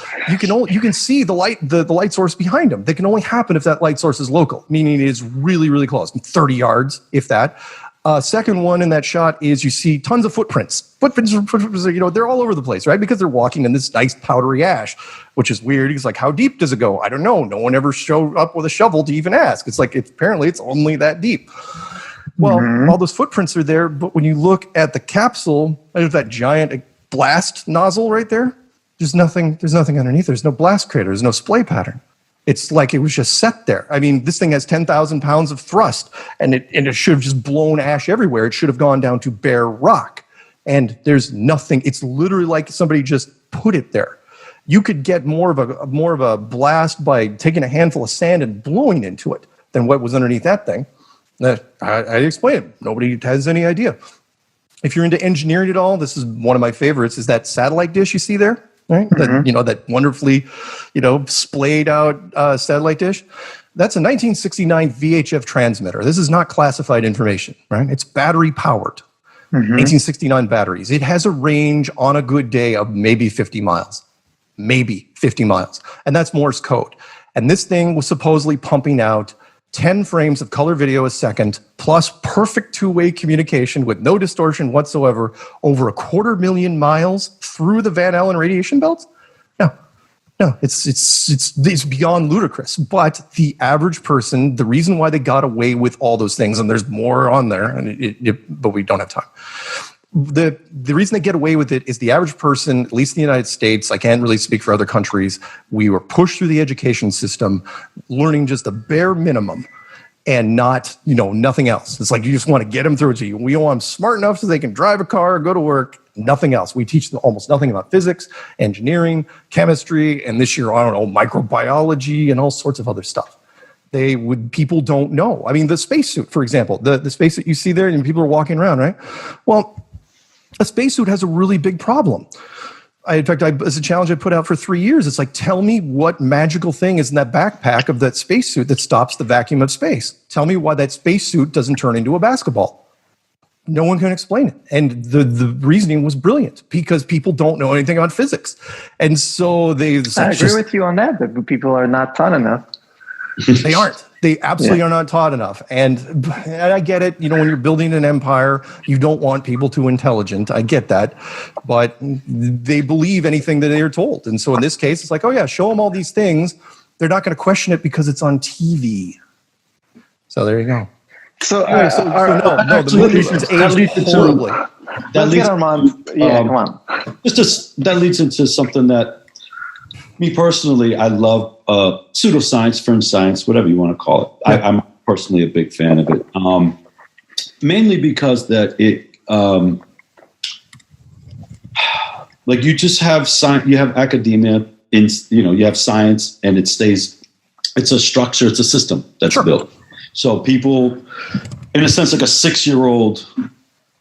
You can see the light source behind them. They can only happen if that light source is local, meaning it is really, really close, 30 yards, if that. Second one in that shot is you see tons of footprints. Footprints, they're all over the place, right? Because they're walking in this nice powdery ash, which is weird. It's like, how deep does it go? I don't know. No one ever showed up with a shovel to even ask. It's like, apparently it's only that deep. Well, all those footprints are there, but when you look at the capsule, there's that giant blast nozzle right there. There's nothing underneath. There's no blast crater. There's no splay pattern. It's like it was just set there. I mean, this thing has 10,000 pounds of thrust, and it should have just blown ash everywhere. It should have gone down to bare rock, and there's nothing. It's literally like somebody just put it there. You could get more of a blast by taking a handful of sand and blowing into it than what was underneath that thing. I explain it. Nobody has any idea. If you're into engineering at all, this is one of my favorites. Is that satellite dish you see there? Right? That wonderfully, splayed out satellite dish. That's a 1969 VHF transmitter. This is not classified information, right? It's battery powered. 1969 batteries. It has a range on a good day of maybe 50 miles. And that's Morse code. And this thing was supposedly pumping out 10 frames of color video a second, plus perfect two-way communication with no distortion whatsoever over 250,000 miles through the Van Allen radiation belts? No, it's beyond ludicrous. But the average person, the reason why they got away with all those things, and there's more on there, but we don't have time. The reason they get away with it is the average person, at least in the United States, I can't really speak for other countries, we were pushed through the education system learning just the bare minimum and not, nothing else. It's like you just want to get them through it to you. We want them smart enough so they can drive a car, go to work, nothing else. We teach them almost nothing about physics, engineering, chemistry, and this year, microbiology and all sorts of other stuff. People don't know. I mean, the spacesuit, for example, the spacesuit you see there and people are walking around, right? Well, a spacesuit has a really big problem. As a challenge I put out for 3 years, it's like, tell me what magical thing is in that backpack of that spacesuit that stops the vacuum of space. Tell me why that spacesuit doesn't turn into a basketball. No one can explain it. And the reasoning was brilliant because people don't know anything about physics. And so I agree with you on that, but people are not taught enough. They aren't. They absolutely are not taught enough. And I get it. When you're building an empire, you don't want people too intelligent. I get that. But they believe anything that they're told. And so in this case, it's like, oh, yeah, show them all these things. They're not going to question it because it's on TV. So there you go. So, no, the movie's aged horribly. That leads into something that me personally, I love pseudoscience, fringe science, whatever you want to call it. I'm personally a big fan of it, mainly because that it, like you just have science, you have academia, you have science, and it stays. It's a structure, it's a system that's built. So people, in a sense, like a 6-year-old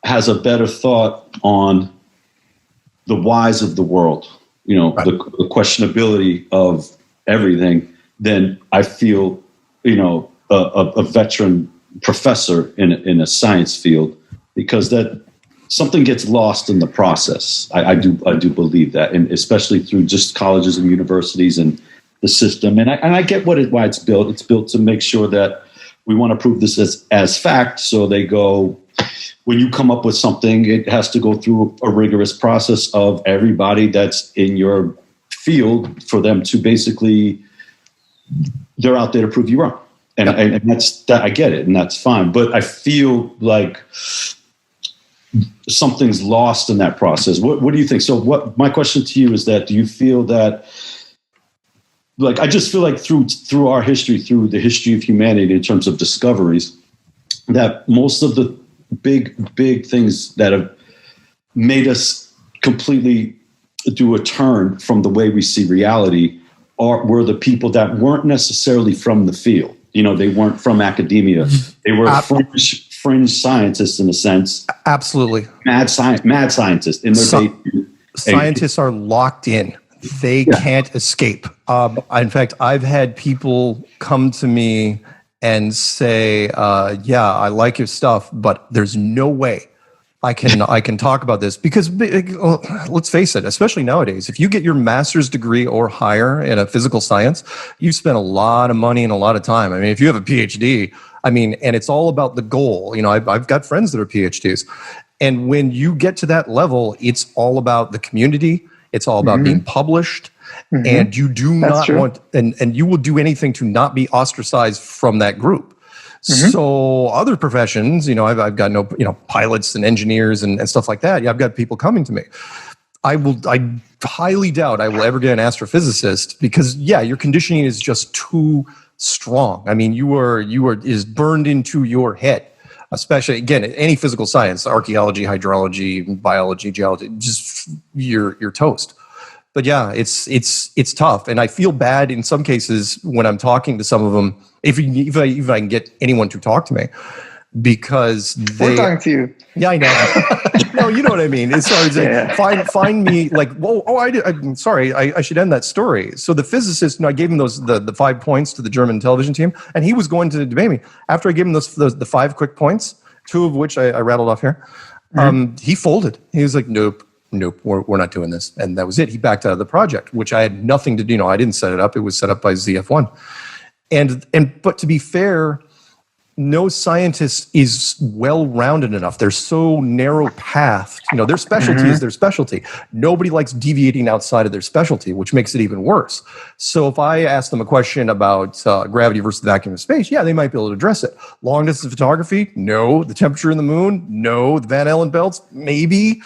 has a better thought on the whys of the world. The questionability of everything, then I feel, a veteran professor in a science field, because that something gets lost in the process. I do believe that, and especially through just colleges and universities and the system. And I get why it's built. It's built to make sure that we want to prove this as fact. So they go, when you come up with something, it has to go through a rigorous process of everybody that's in your field for them to basically, they're out there to prove you wrong. And that's that. I get it, and that's fine. But I feel like something's lost in that process. What do you think? So my question to you is that, do you feel that, like, I just feel like through our history, through the history of humanity in terms of discoveries, that most of the big things that have made us completely do a turn from the way we see reality were the people that weren't necessarily from the field. They weren't from academia. They were fringe scientists in a sense. Absolutely. Mad scientists in their scientists are locked in. They can't escape. In fact, I've had people come to me and say, yeah, I like your stuff, but there's no way I can talk about this, because let's face it, especially nowadays, if you get your master's degree or higher in a physical science, you've spent a lot of money and a lot of time. I mean, if you have a PhD, and it's all about the goal. I've got friends that are PhDs, and when you get to that level, it's all about the community. It's all about being published, and you do not want, and you will do anything to not be ostracized from that group. So other professions, I've got pilots and engineers and stuff like that. Yeah, I've got people coming to me. I highly doubt I will ever get an astrophysicist, because your conditioning is just too strong. I mean, you are is burned into your head, especially again, any physical science, archaeology, hydrology, biology, geology, just you're toast. But yeah, it's tough, and I feel bad in some cases when I'm talking to some of them. If I can get anyone to talk to me, because we're talking to you. Yeah, I know. No, you know what I mean. It's find me like, I'm sorry, I should end that story. So the physicist, I gave him the 5 points to the German television team, and he was going to debate me. After I gave him the 5 quick points, 2 of which I rattled off here, he folded. He was like, nope, we're not doing this. And that was it. He backed out of the project, which I had nothing to do. I didn't set it up. It was set up by ZF1. But to be fair, no scientist is well-rounded enough. They're so narrow-pathed. Their specialty is their specialty. Nobody likes deviating outside of their specialty, which makes it even worse. So if I ask them a question about gravity versus the vacuum of space, they might be able to address it. Long distance photography? No. The temperature in the moon? No. The Van Allen belts? Maybe.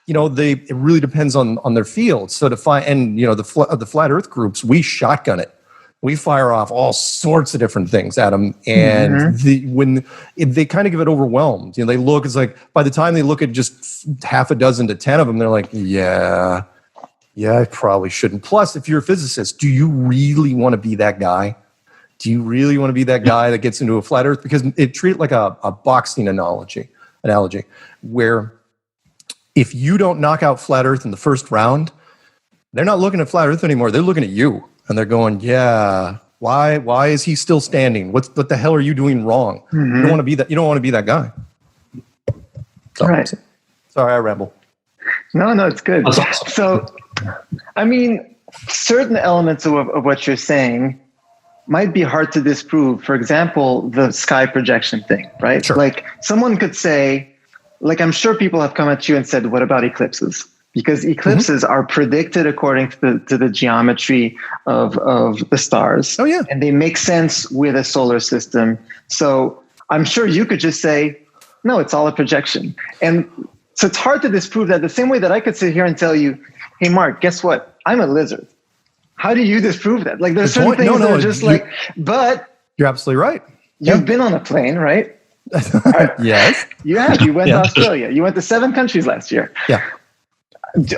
It really depends on their field. So to find, and the flat Earth groups, we shotgun it. We fire off all sorts of different things at them, and when they kind of get overwhelmed, they look. It's like by the time they look at just half a dozen to 10 of them, they're like, "Yeah, I probably shouldn't." Plus, if you're a physicist, do you really want to be that guy? Do you really want to be that guy that gets into a flat Earth? Because treat it like a boxing analogy, where if you don't knock out flat Earth in the first round, they're not looking at flat Earth anymore. They're looking at you. And they're going, why is he still standing? What the hell are you doing wrong? You don't want to be that. You don't want to be that guy. So, right. Sorry, I ramble. No, it's good. So, certain elements of what you're saying might be hard to disprove. For example, the sky projection thing, right? Sure. Like someone could say, I'm sure people have come at you and said, what about eclipses? Because eclipses are predicted according to the geometry of the stars. Oh, yeah. And they make sense with a solar system. So I'm sure you could just say, no, it's all a projection. And so it's hard to disprove that, the same way that I could sit here and tell you, hey, Mark, guess what? I'm a lizard. How do you disprove that? Like there's certain things that are just but you're absolutely right. You've been on a plane, right? Yes. You have. You went to Australia. You went to 7 countries last year. Yeah.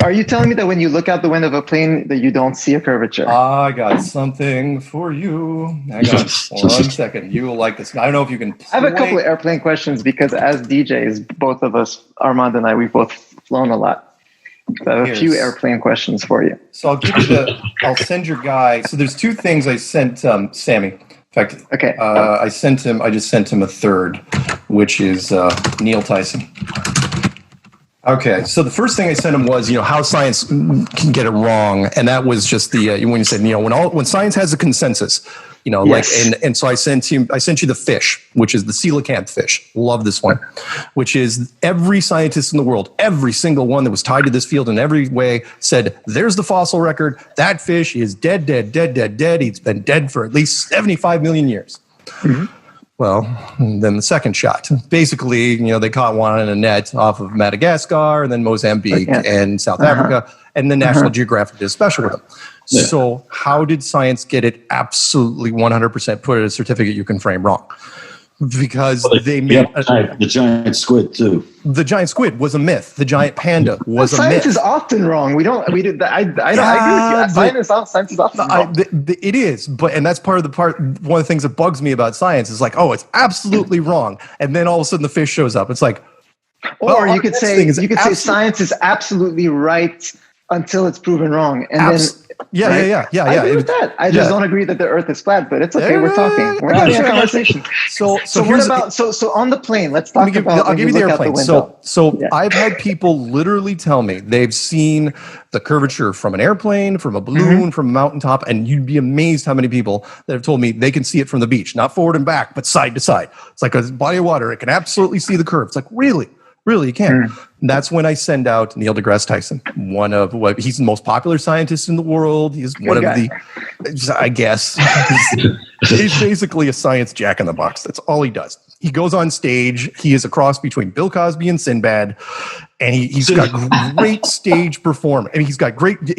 Are you telling me that when you look out the window of a plane that you don't see a curvature? I got something for you. Hang on 1 second. You will like this. I don't know if you can play. I have a couple of airplane questions because as DJs, both of us, Armand and I, we've both flown a lot. So I have a few airplane questions for you. So I'll give you I'll send your guy. So there's 2 things I sent Sammy. In fact, okay. I just sent him a third, which is Neil Tyson. Okay, so the first thing I sent him was, how science can get it wrong, and that was just the when you said, when science has a consensus, yes. and so I sent you the fish, which is the coelacanth fish. Love this one, which is every scientist in the world, every single one that was tied to this field in every way said, there's the fossil record. That fish is dead. He's been dead for at least 75 million years. Mm-hmm. Well, then the second shot. Basically, they caught one in a net off of Madagascar and then Mozambique and South Africa, and then National Geographic did a special with them. Yeah. So how did science get it absolutely 100% put in a certificate you can frame wrong? Because they made the giant squid too. The giant squid was a myth. The giant panda was a myth. Science is often wrong. I agree with you. Science is often wrong. It is, and that's one of the things that bugs me about science is like, it's absolutely wrong, and then all of a sudden the fish shows up. It's like, or you could say science is absolutely right until it's proven wrong. And then Yeah. I agree with that. I just don't agree that the Earth is flat, but it's okay. We're talking. We're having a conversation. So what about on the plane? Let's talk about. I'll give you the airplane. So I've had people literally tell me they've seen the curvature from an airplane, from a balloon, from a mountaintop, and you'd be amazed how many people that have told me they can see it from the beach, not forward and back, but side to side. It's like a body of water. It can absolutely see the curve. It's like, really, you can. That's when I send out Neil deGrasse Tyson, he's the most popular scientist in the world. He's one of the, I guess, he's basically a science jack in the box. That's all he does. He goes on stage. He is a cross between Bill Cosby and Sinbad, and he's got great stage performance. I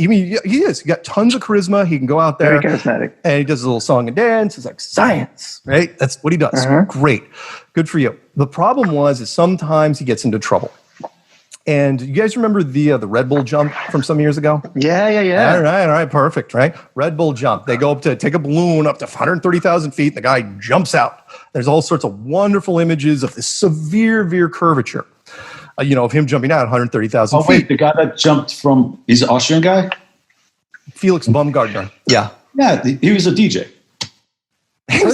mean, he is. He got tons of charisma. He can go out there. Very charismatic. And he does a little song and dance. It's like science, right? That's what he does. Great. Good for you. The problem is sometimes he gets into trouble. And you guys remember the Red Bull jump from some years ago? Yeah. All right, perfect, right? Red Bull jump. They go up to take a balloon up to 130,000 feet, and the guy jumps out. There's all sorts of wonderful images of this severe curvature, of him jumping out 130,000 feet. Oh, wait, the guy that jumped he's an Austrian guy? Felix Baumgartner. Yeah. Yeah, he was a DJ. He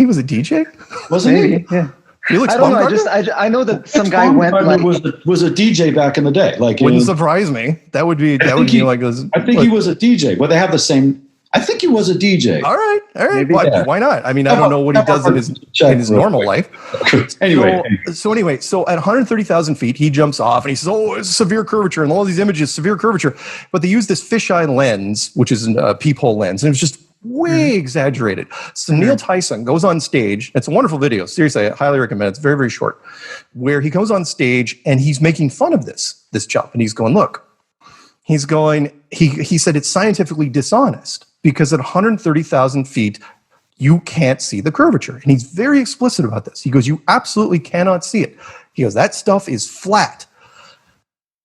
was a DJ? Wasn't he? Yeah. Felix I don't know. I know that some guy went like was a DJ back in the day. Like, wouldn't surprise me. That would be like. I think he was a DJ. Well, they have the same. I think he was a DJ. All right. Maybe, why not? I mean, I don't know what he does in his normal life. Anyway, so at 130,000 feet, he jumps off and he says, "Oh, it's severe curvature," and all these images, severe curvature. But they use this fisheye lens, which is a peephole lens, and it's just way exaggerated. So Neil Tyson goes on stage. It's a wonderful video. Seriously, I highly recommend it. It's very, very short. Where he goes on stage and he's making fun of this jump. And he's going, look, he said it's scientifically dishonest because at 130,000 feet, you can't see the curvature. And he's very explicit about this. He goes, you absolutely cannot see it. He goes, that stuff is flat.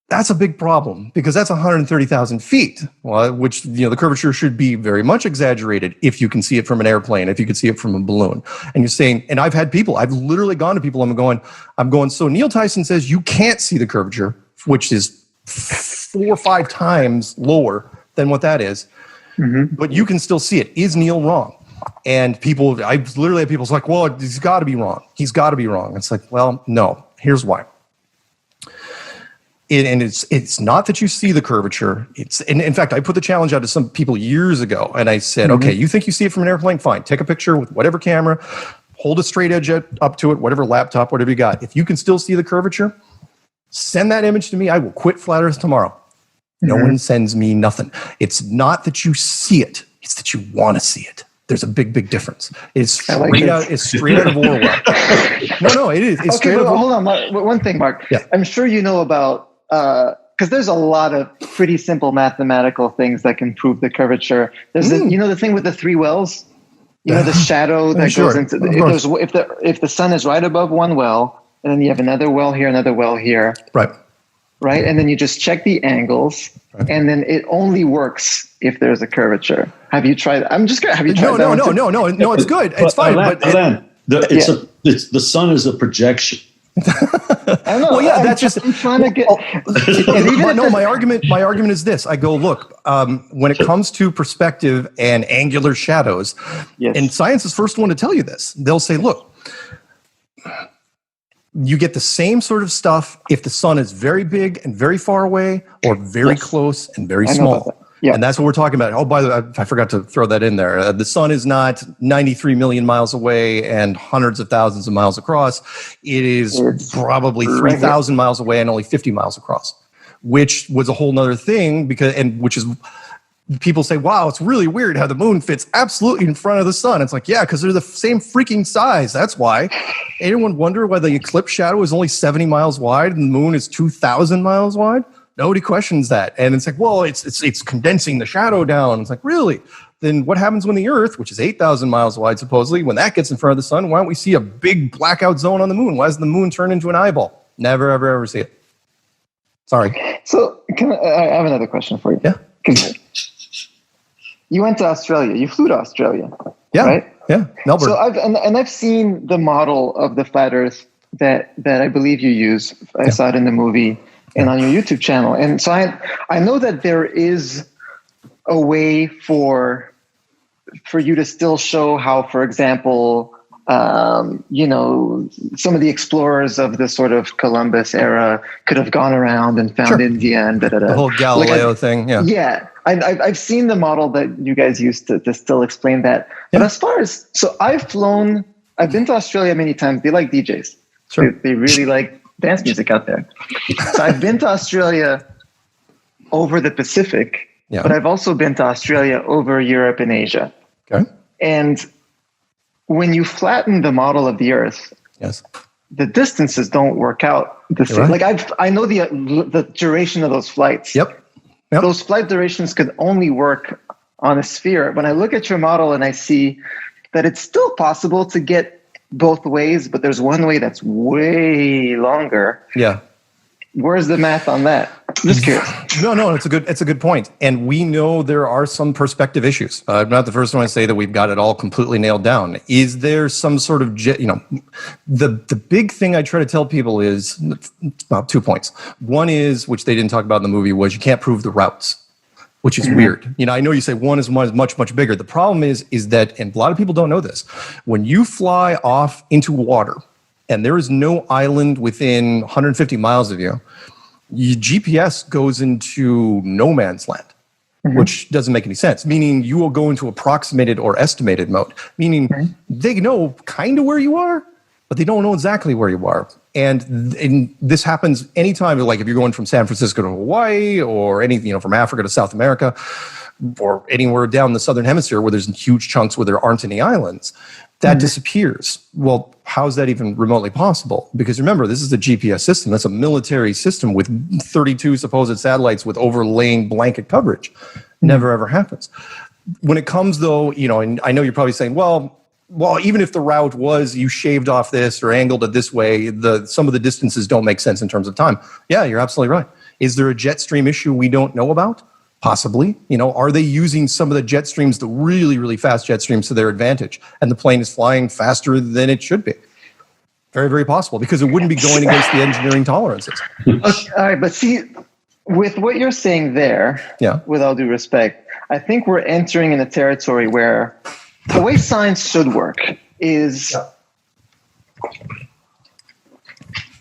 That's a big problem because that's 130,000 feet, which, the curvature should be very much exaggerated if you can see it from an airplane, if you can see it from a balloon. And you're saying, and I've literally gone to people, I'm going, so Neil Tyson says you can't see the curvature, which is 4 or 5 times lower than what that is, but you can still see it. Is Neil wrong? And I literally had people like, well, he's got to be wrong. He's got to be wrong. It's like, well, no, here's why. And it's not that you see the curvature. And in fact, I put the challenge out to some people years ago, and I said, okay, you think you see it from an airplane? Fine. Take a picture with whatever camera, hold a straight edge up to it, whatever laptop, whatever you got. If you can still see the curvature, send that image to me. I will quit Flat Earth tomorrow. No one sends me nothing. It's not that you see it. It's that you want to see it. There's a big difference. It's straight out of Orwell. No, it is. It's okay, hold on. One thing, Mark. Yeah. I'm sure you know about, because there's a lot of pretty simple mathematical things that can prove the curvature. There's the thing with the 3 wells. The shadow that goes into if the sun is right above one well, and then you have another well here, right, and then you just check the angles, and then it only works if there's a curvature. Have you tried? Have you tried that? No. It's good. It's fine. The sun is a projection. I don't know. Well, yeah, that's just. I'm trying to get. My argument is this. I go, look, when it comes to perspective and angular shadows, and science is the first one to tell you this. They'll say, look, you get the same sort of stuff if the sun is very big and very far away, or very close and very small. Yeah. And that's what we're talking about. Oh, by the way, I forgot to throw that in there. The sun is not 93 million miles away and hundreds of thousands of miles across. It's probably 3,000 miles away and only 50 miles across, which was a whole nother thing which is people say, wow, it's really weird how the moon fits absolutely in front of the sun. It's like, yeah, because they're the same freaking size. That's why. Anyone wonder why the eclipse shadow is only 70 miles wide and the moon is 2,000 miles wide? Nobody questions that. And it's like, well, it's condensing the shadow down. It's like, really? Then what happens when the Earth, which is 8,000 miles wide, supposedly, when that gets in front of the sun, why don't we see a big blackout zone on the moon? Why does the moon turn into an eyeball? Never, ever see it. Sorry. So I have another question for you. Yeah. You went to Australia. You flew to Australia. Yeah. Right? Yeah. Melbourne. So I've seen the model of the flat Earth that I believe you use. I saw it in the movie. and on your YouTube channel. And so I know that there is a way for you to still show how, for example, some of the explorers of the sort of Columbus era could have gone around and found India and da-da-da. The whole Galileo thing. Yeah. Yeah. I've seen the model that you guys used to still explain that. But as far as, so I've been to Australia many times. They like DJs. Sure. They really like dance music out there. So I've been to Australia over the Pacific, but I've also been to Australia over Europe and Asia. Okay. And when you flatten the model of the Earth, the distances don't work out the same. Right. Like I know the duration of those flights. Yep. Those flight durations could only work on a sphere. When I look at your model and I see that it's still possible to get both ways, but there's one way that's way longer. Yeah. Where's the math on that? Just curious. No, it's a good point. And we know there are some perspective issues. I'm not the first one to say that we've got it all completely nailed down. Is there some sort of, the big thing I try to tell people is about 2 points. One is, which they didn't talk about in the movie, was you can't prove the routes, which is weird. I know you say one is much, much bigger. The problem is that, and a lot of people don't know this, when you fly off into water and there is no island within 150 miles of you, your GPS goes into no man's land, which doesn't make any sense, meaning you will go into approximated or estimated mode, meaning they know kind of where you are, but they don't know exactly where you are. And this happens anytime, like if you're going from San Francisco to Hawaii or anything, from Africa to South America or anywhere down the southern hemisphere where there's huge chunks where there aren't any islands, that disappears. Well, how is that even remotely possible? Because remember, this is a GPS system. That's a military system with 32 supposed satellites with overlaying blanket coverage. Never, ever happens. When it comes, though, and I know you're probably saying, well, even if the route was you shaved off this or angled it this way, some of the distances don't make sense in terms of time. Yeah, you're absolutely right. Is there a jet stream issue we don't know about? Possibly. Are they using some of the jet streams, the really, really fast jet streams, to their advantage, and the plane is flying faster than it should be? Very, very possible, because it wouldn't be going against the engineering tolerances. Okay, all right, but see, with what you're saying there, with all due respect, I think we're entering in a territory where the way science should work is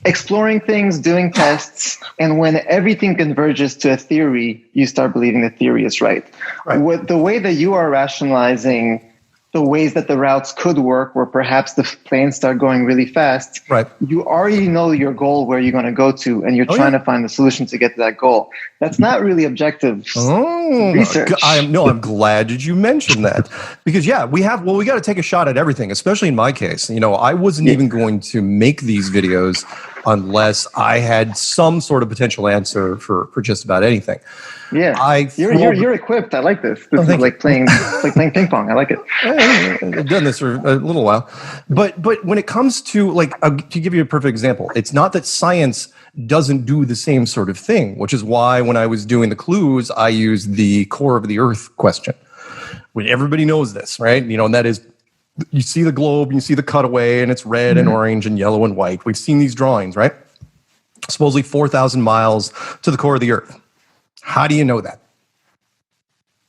exploring things, doing tests, and when everything converges to a theory, you start believing the theory is right. With the way that you are rationalizing the ways that the routes could work, where perhaps the planes start going really fast, you already know your goal, where you're going to go to, and you're trying to find the solution to get to that goal. That's not really objective research. I'm glad that you mentioned that, because we got to take a shot at everything, especially in my case. I wasn't even going to make these videos unless I had some sort of potential answer for just about anything. Yeah, you're equipped. I like this. This is like playing ping pong. I like it. I've done this for a little while, but when it comes to to give you a perfect example, it's not that science doesn't do the same sort of thing, which is why when I was doing the clues, I used the core of the Earth question. When everybody knows this, right? And that is, you see the globe, and you see the cutaway, and it's red and orange and yellow and white. We've seen these drawings, right? Supposedly 4,000 miles to the core of the Earth. How do you know that?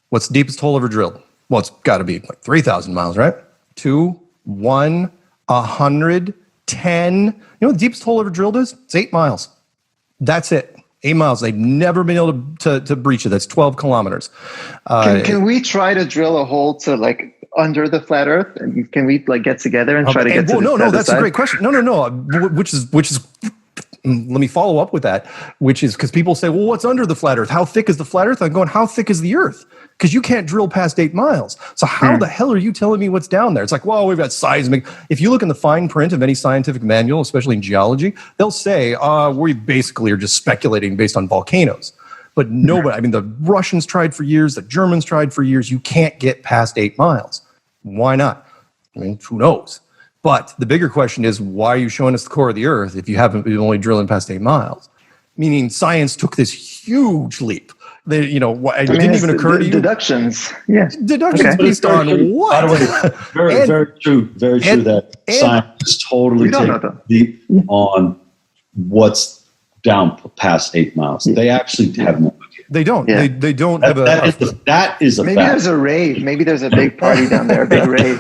What's the deepest hole ever drilled? Well, it's got to be like 3,000 miles, right? 2, 1, 100, 10. You know what the deepest hole ever drilled is? It's 8 miles. That's it. 8 miles. They've never been able to breach it. That's 12 kilometers. Can we try to drill a hole to under the flat Earth? And can we get together and try to get to the other that's side? a great question. No. Which is. Let me follow up with that, which is because people say, well, what's under the flat Earth? How thick is the flat Earth? I'm going, how thick is the Earth? Because you can't drill past 8 miles. So how the hell are you telling me what's down there? It's like, well, we've got seismic. If you look in the fine print of any scientific manual, especially in geology, they'll say, we basically are just speculating based on volcanoes. But nobody, the Russians tried for years, the Germans tried for years. You can't get past 8 miles. Why not? Who knows? But the bigger question is, why are you showing us the core of the Earth if you haven't been only drilling past 8 miles? Meaning science took this huge leap. It didn't even occur to you. Deductions. Yeah. Deductions based on what? By the way, very true that science is totally taking the leap on what's down past 8 miles. They actually have no idea. They don't. Yeah. They don't have That is a maybe fact. there's a rave. Maybe there's a big party down there, a big rave.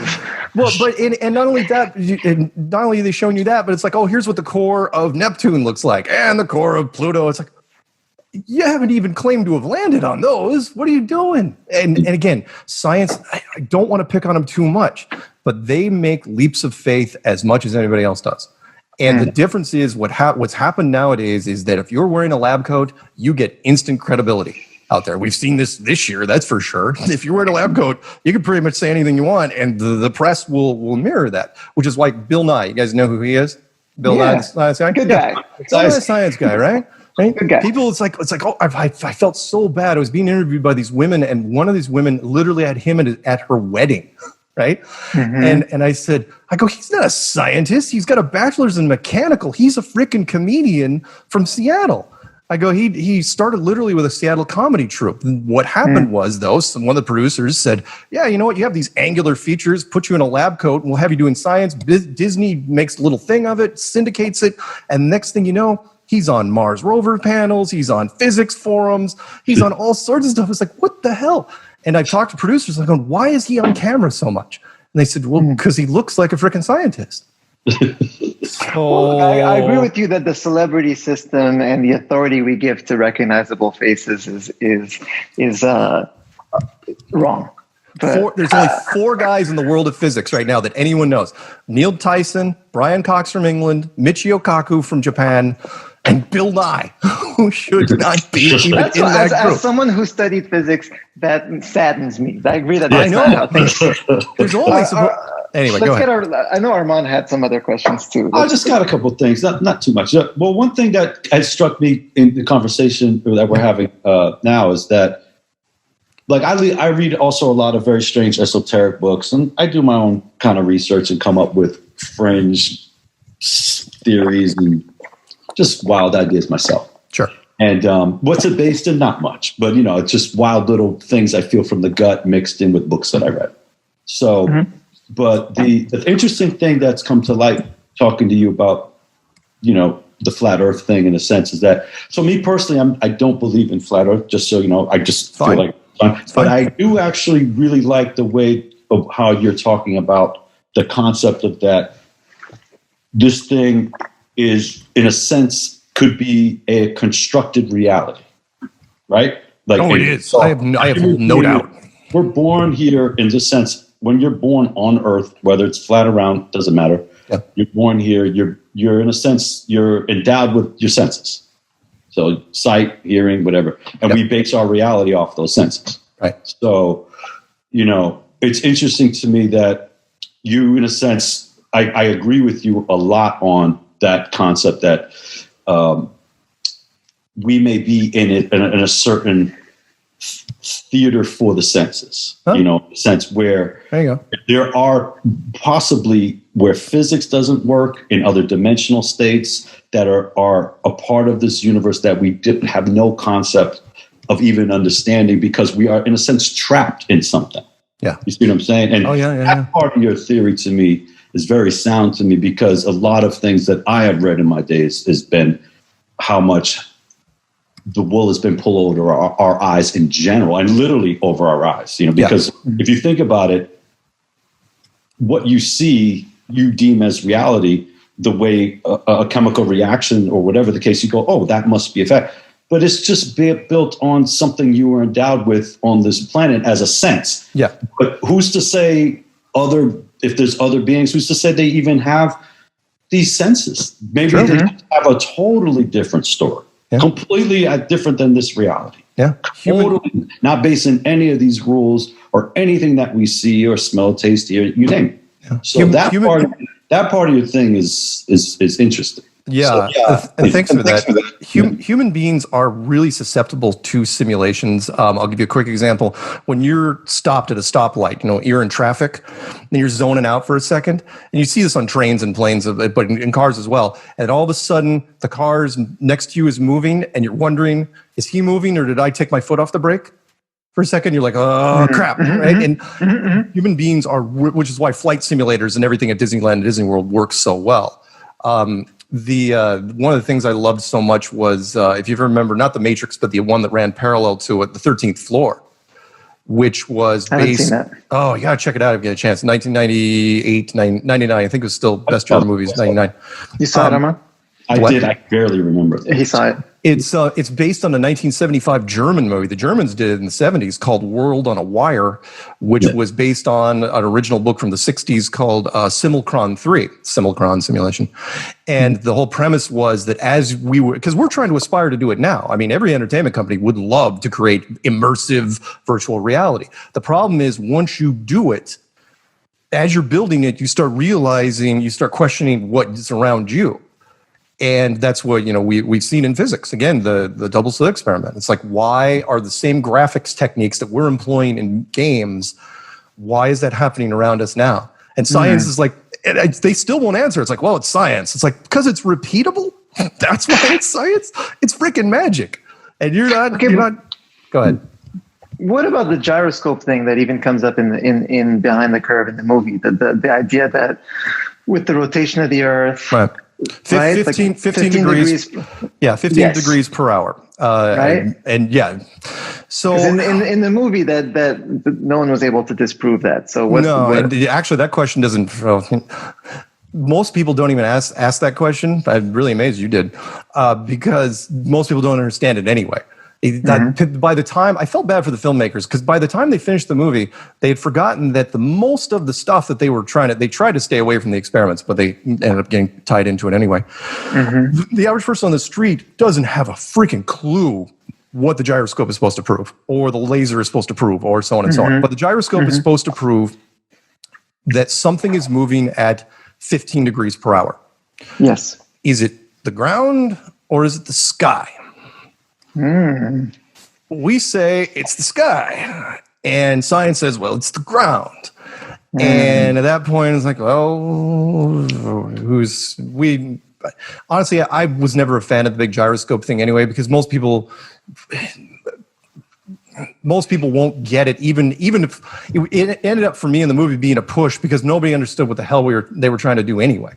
Well, but and not only that, and not only are they showing you that, but it's like, oh, here's what the core of Neptune looks like, and the core of Pluto. It's like, you haven't even claimed to have landed on those. What are you doing? And again, science, I don't want to pick on them too much, but they make leaps of faith as much as anybody else does. And the difference is what's happened nowadays is that if you're wearing a lab coat, you get instant credibility out there. We've seen this year, that's for sure. If you're wearing a lab coat, you can pretty much say anything you want, and the press will mirror that, which is why Bill Nye, you guys know who he is? Bill Nye, science guy? Good guy. Science guy, right? Right? Good guy. People, it's like, oh, I felt so bad. I was being interviewed by these women, and one of these women literally had him at her wedding, right? Mm-hmm. And I said, he's not a scientist. He's got a bachelor's in mechanical. He's a freaking comedian from Seattle. I go, he started literally with a Seattle comedy troupe. What happened was, though, one of the producers said, yeah, you know what? You have these angular features, put you in a lab coat, and we'll have you doing science. Disney makes a little thing of it, syndicates it, and next thing you know, he's on Mars rover panels. He's on physics forums. He's on all sorts of stuff. It's like, what the hell? And I talked to producers. I'm going, why is he on camera so much? And they said, well, because he looks like a freaking scientist. Well, I agree with you that the celebrity system and the authority we give to recognizable faces is wrong. But, there's only 4 guys in the world of physics right now that anyone knows: Neil Tyson, Brian Cox from England, Michio Kaku from Japan, and Bill Nye, who should not be even in that group. As someone who studied physics, that saddens me. I agree that that's not how things work. There's always anyway, go ahead. I know Armand had some other questions too. I just got a couple of things, not too much. Well, one thing that has struck me in the conversation that we're having now is that, like, I read also a lot of very strange esoteric books, and I do my own kind of research and come up with fringe theories and just wild ideas myself. Sure. And what's it based in? Not much, but it's just wild little things I feel from the gut mixed in with books that I read. So, but the interesting thing that's come to light talking to you about, the flat Earth thing in a sense is that, so me personally, I don't believe in flat Earth. Just so you know, I just feel like. But I do actually really like the way of how you're talking about the concept of that this thing is, in a sense, could be a constructed reality, right? Like, it is. So I have no doubt. We're born here in this sense. When you're born on Earth, whether it's flat or round, doesn't matter. Yeah. You're born here. You're in a sense, you're endowed with your senses. So sight, hearing, whatever. And we base our reality off those senses. Right. So, it's interesting to me that you, in a sense, I agree with you a lot on that concept that we may be in it in a certain theater for the senses, in a sense where there are possibly where physics doesn't work in other dimensional states that are a part of this universe that we have no concept of even understanding, because we are, in a sense, trapped in something. Yeah. You see what I'm saying? And that part of your theory to me is very sound to me, because a lot of things that I have read in my days has been how much the wool has been pulled over our eyes in general, and literally over our eyes, because if you think about it, what you see, you deem as reality, the way a chemical reaction or whatever the case, you go, oh, that must be a fact. But it's just built on something you were endowed with on this planet as a sense. Yeah. But who's to say if there's other beings, who's to say they even have these senses? Maybe they have a totally different story. Yeah. Completely different than this reality. Yeah. Totally not based on any of these rules or anything that we see or smell, taste, hear, you name it. Yeah. So that part of your thing is interesting. Yeah, and thanks for that. Human beings are really susceptible to simulations. I'll give you a quick example. When you're stopped at a stoplight, you're in traffic, and you're zoning out for a second, and you see this on trains and planes, but in cars as well. And all of a sudden, the car next to you is moving, and you're wondering, is he moving, or did I take my foot off the brake? For a second, you're like, oh, crap, right? And human beings are, which is why flight simulators and everything at Disneyland and Disney World works so well. one of the things I loved so much was, if you remember, not The Matrix, but the one that ran parallel to it, The 13th Floor, which was I haven't based. seen that. Oh, you gotta check it out if you get a chance. 1998, 99. I think it was still best German movies. 99. You saw it, Armand? I did. I barely remember it. He saw it. It's based on a 1975 German movie. The Germans did it in the 70s called World on a Wire, which was based on an original book from the 60s called Simulacron 3, Simulacron Simulation. And the whole premise was that as we were, because we're trying to aspire to do it now. I mean, every entertainment company would love to create immersive virtual reality. The problem is once you do it, as you're building it, you start realizing, you start questioning what's around you. And that's what, we've seen in physics. Again, the double slit experiment. It's like, why are the same graphics techniques that we're employing in games, why is that happening around us now? And science is like, they still won't answer. It's like, well, it's science. It's like, because it's repeatable? That's why it's science? It's freaking magic. And you're not, go ahead. What about the gyroscope thing that even comes up in Behind the Curve in the movie? The idea that with the rotation of the Earth... Right. 15 degrees. Yeah, 15 degrees per hour. Right. And yeah. So in the movie that no one was able to disprove that. So actually that question doesn't. Most people don't even ask that question. I'm really amazed you did, because most people don't understand it anyway. By the time, I felt bad for the filmmakers, because by the time they finished the movie, they had forgotten that the most of the stuff that they tried to stay away from the experiments, but they ended up getting tied into it anyway. The average person on the street doesn't have a freaking clue what the gyroscope is supposed to prove, or the laser is supposed to prove, or so on and so on. But the gyroscope is supposed to prove that something is moving at 15 degrees per hour. Yes. Is it the ground or is it the sky? We say it's the sky, and science says, well, it's the ground. And at that point, it's like, well, honestly, I was never a fan of the big gyroscope thing anyway, because most people won't get it, even if it ended up for me in the movie being a push, because nobody understood what the hell they were trying to do anyway.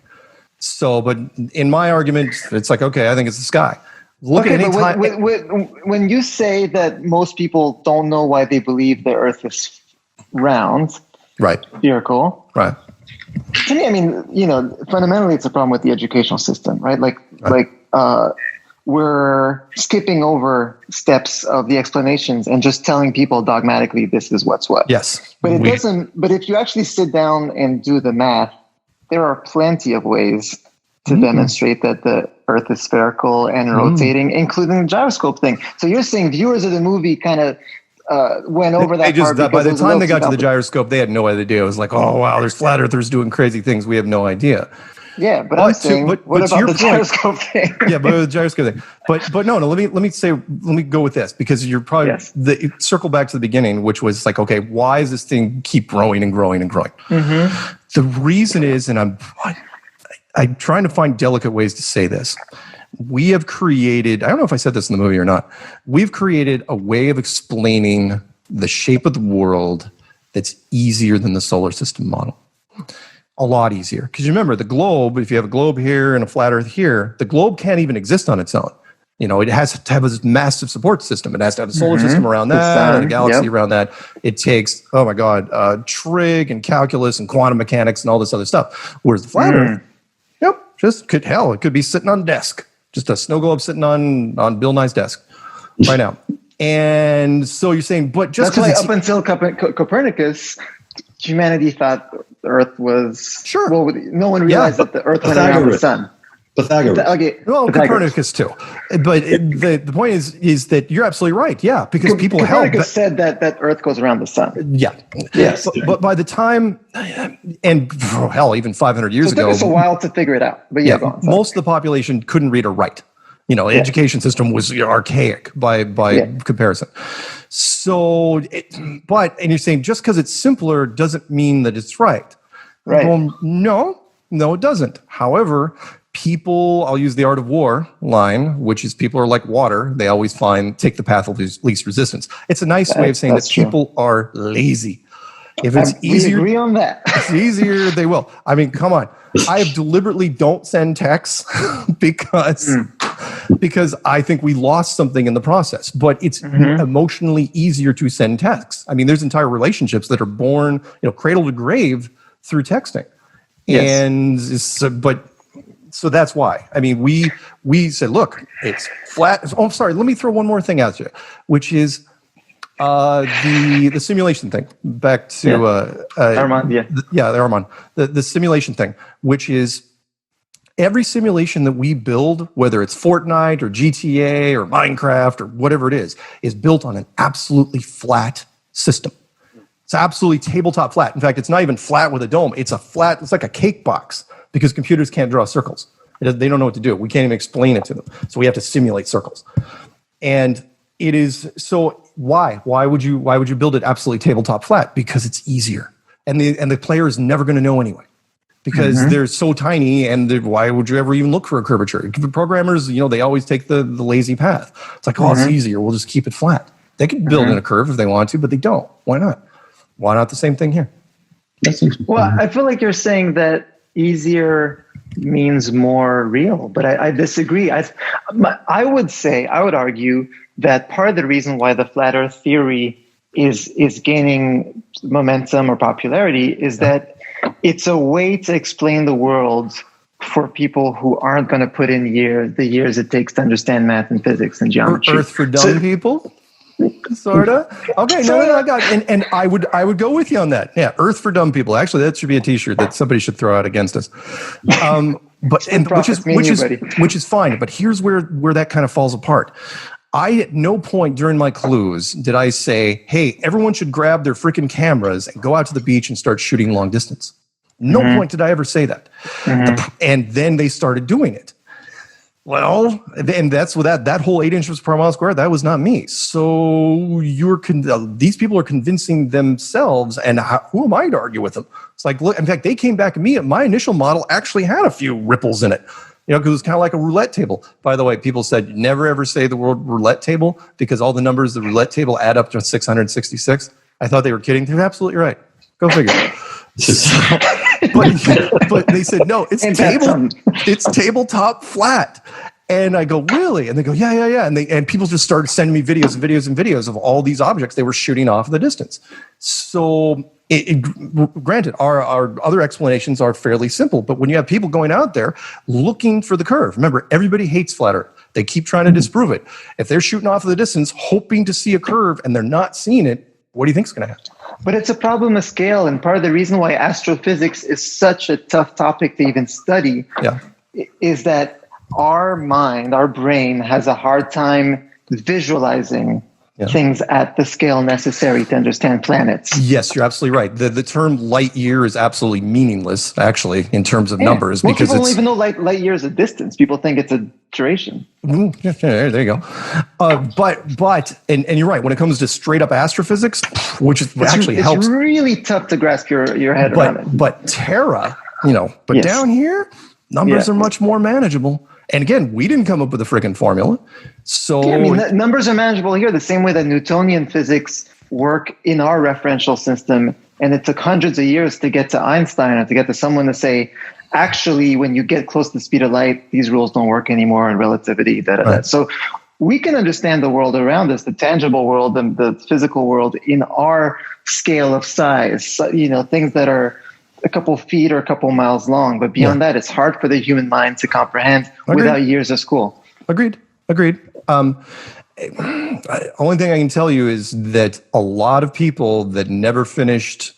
So, but in my argument, it's like, okay, I think it's the sky. When you say that most people don't know why they believe the Earth is round, right, spherical, right? To me, I mean, fundamentally, it's a problem with the educational system, right? We're skipping over steps of the explanations and just telling people dogmatically this is what's what. Yes, but it doesn't. But if you actually sit down and do the math, there are plenty of ways to demonstrate that the Earth is spherical and rotating, including the gyroscope thing. So you're saying viewers of the movie kind of went over that part. By the time they got to the gyroscope, they had no idea. It was like, oh, wow, there's flat earthers doing crazy things. We have no idea. Yeah, but I'm saying, what about the gyroscope thing? Yeah, but the gyroscope thing. But no. Let me go with this, because you're probably circle back to the beginning, which was like, okay, why does this thing keep growing and growing and growing? The reason is, and I'm trying to find delicate ways to say this. We have created, I don't know if I said this in the movie or not, we've created a way of explaining the shape of the world that's easier than the solar system model. A lot easier. Because you remember, the globe, if you have a globe here and a flat earth here, the globe can't even exist on its own. It has to have a massive support system. It has to have a solar system around that, and a galaxy around that. It takes, trig and calculus and quantum mechanics and all this other stuff. Whereas the flat earth, it could be sitting on a desk. Just a snow globe sitting on Bill Nye's desk right now. And so you're saying, but just that's why up until Copernicus, humanity thought the Earth was... Sure. Well, no one realized that the Earth went around the sun. Pythagoras. Copernicus too. But the point is that you're absolutely right. Yeah, because people Copernicus said that Earth goes around the sun. Yeah. Yes. But by the time, and even 500 years ago, it took us a while to figure it out. But go on, most of the population couldn't read or write. The education system was archaic by comparison. So, and you're saying just because it's simpler doesn't mean that it's right. Right. No, it doesn't. However, I'll use the art of war line, which is people are like water. They always take the path of least resistance. It's a nice way of saying that people are lazy. If it's easier, we agree on that. it's easier, they will. I mean, come on. I deliberately don't send texts because I think we lost something in the process. But it's emotionally easier to send texts. I mean, there's entire relationships that are born, cradle to grave through texting. Yes. And so that's why. I mean, we said, look, it's flat. Oh, sorry. Let me throw one more thing out there, which is the simulation thing. Back to Armand. Armand. The simulation thing, which is every simulation that we build, whether it's Fortnite or GTA or Minecraft or whatever it is built on an absolutely flat system. It's absolutely tabletop flat. In fact, it's not even flat with a dome. It's like a cake box because computers can't draw circles. They don't know what to do. We can't even explain it to them. So we have to simulate circles. And it is, so why? Why would you build it absolutely tabletop flat? Because it's easier. And the player is never going to know anyway. Because they're so tiny, and why would you ever even look for a curvature? The programmers, they always take the lazy path. It's like, it's easier. We'll just keep it flat. They could build in a curve if they want to, but they don't. Why not? Why not the same thing here? Well, I feel like you're saying that easier means more real, but I disagree. I would argue that part of the reason why the flat Earth theory is gaining momentum or popularity is that it's a way to explain the world for people who aren't going to put in the years it takes to understand math and physics and geometry. Earth for dumb people? Sorta. Okay, no, I got it. And I would go with you on that. Yeah, Earth for dumb people. Actually, that should be a T-shirt that somebody should throw out against us. Which is fine. But here's where that kind of falls apart. I at no point during my clues did I say, "Hey, everyone should grab their freaking cameras and go out to the beach and start shooting long distance." No point did I ever say that. And then they started doing it. Well, and that's what that whole 8 inches per mile square, that was not me. So these people are convincing themselves, and who am I to argue with them? It's like, look, in fact, they came back at me. My initial model actually had a few ripples in it, because it was kind of like a roulette table. By the way, people said, never ever say the word roulette table because all the numbers of the roulette table add up to 666. I thought they were kidding. They're absolutely right. Go figure. But they said, no, it's tabletop flat. And I go, really? And they go, yeah. And people just started sending me videos of all these objects they were shooting off the distance. So granted, our other explanations are fairly simple, but when you have people going out there looking for the curve, remember, everybody hates flat Earth. They keep trying to disprove it. If they're shooting off of the distance, hoping to see a curve, and they're not seeing it, what do you think is going to happen? But it's a problem of scale, and part of the reason why astrophysics is such a tough topic to even study is that our brain has a hard time visualizing things at the scale necessary to understand planets. Yes, you're absolutely right. The term light year is absolutely meaningless, actually, in terms of numbers. Most people don't even know light year is a distance. People think it's a duration. There you go. But you're right. When it comes to straight up astrophysics, which actually helps. It's really tough to grasp your head around it. But Terra, down here, numbers are much more manageable. And again, we didn't come up with a freaking formula. So numbers are manageable here the same way that Newtonian physics work in our referential system. And it took hundreds of years to get to Einstein and to get to someone to say, actually, when you get close to the speed of light, these rules don't work anymore in relativity. Right. So we can understand the world around us, the tangible world and the physical world in our scale of size, things that are a couple feet or a couple miles long. But beyond that, it's hard for the human mind to comprehend without years of school. Agreed. Only thing I can tell you is that a lot of people that never finished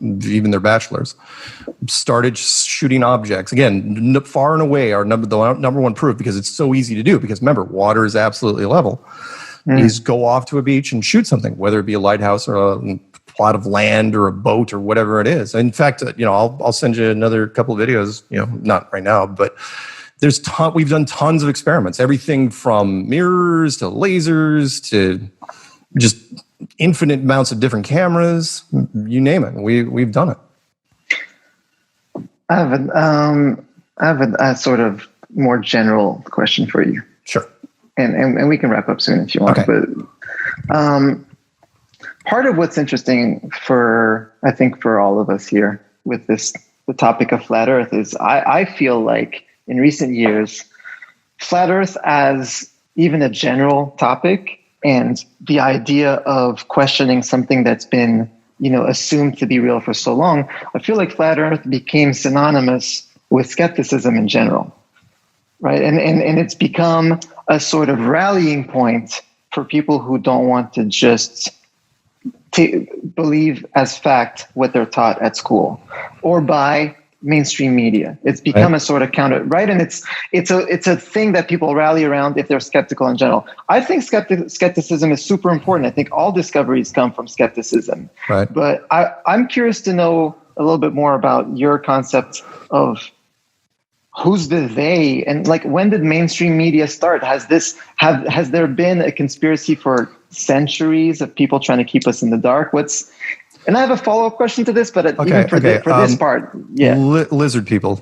even their bachelor's started shooting objects. Again, far and away the number one proof, because it's so easy to do. Because remember, water is absolutely level. Is go off to a beach and shoot something, whether it be a lighthouse or a plot of land or a boat or whatever it is. In fact, I'll send you another couple of videos. Not right now, but we've done tons of experiments. Everything from mirrors to lasers to just infinite amounts of different cameras. You name it, we've done it. I have a sort of more general question for you. Sure. And we can wrap up soon if you want. Okay. But part of what's interesting I think for all of us here with the topic of flat Earth is I feel like in recent years, flat Earth as even a general topic and the idea of questioning something that's been, assumed to be real for so long, I feel like flat Earth became synonymous with skepticism in general, right? And it's become a sort of rallying point for people who don't want to just believe as fact what they're taught at school or by mainstream media. It's become a sort of counter, right? And it's a thing that people rally around if they're skeptical in general. I think skepticism is super important. I think all discoveries come from skepticism. Right. But I'm curious to know a little bit more about your concept of who's the they, and like when did mainstream media start? Has there been a conspiracy for centuries of people trying to keep us in the dark? And I have a follow-up question to this, but even for this part, lizard people,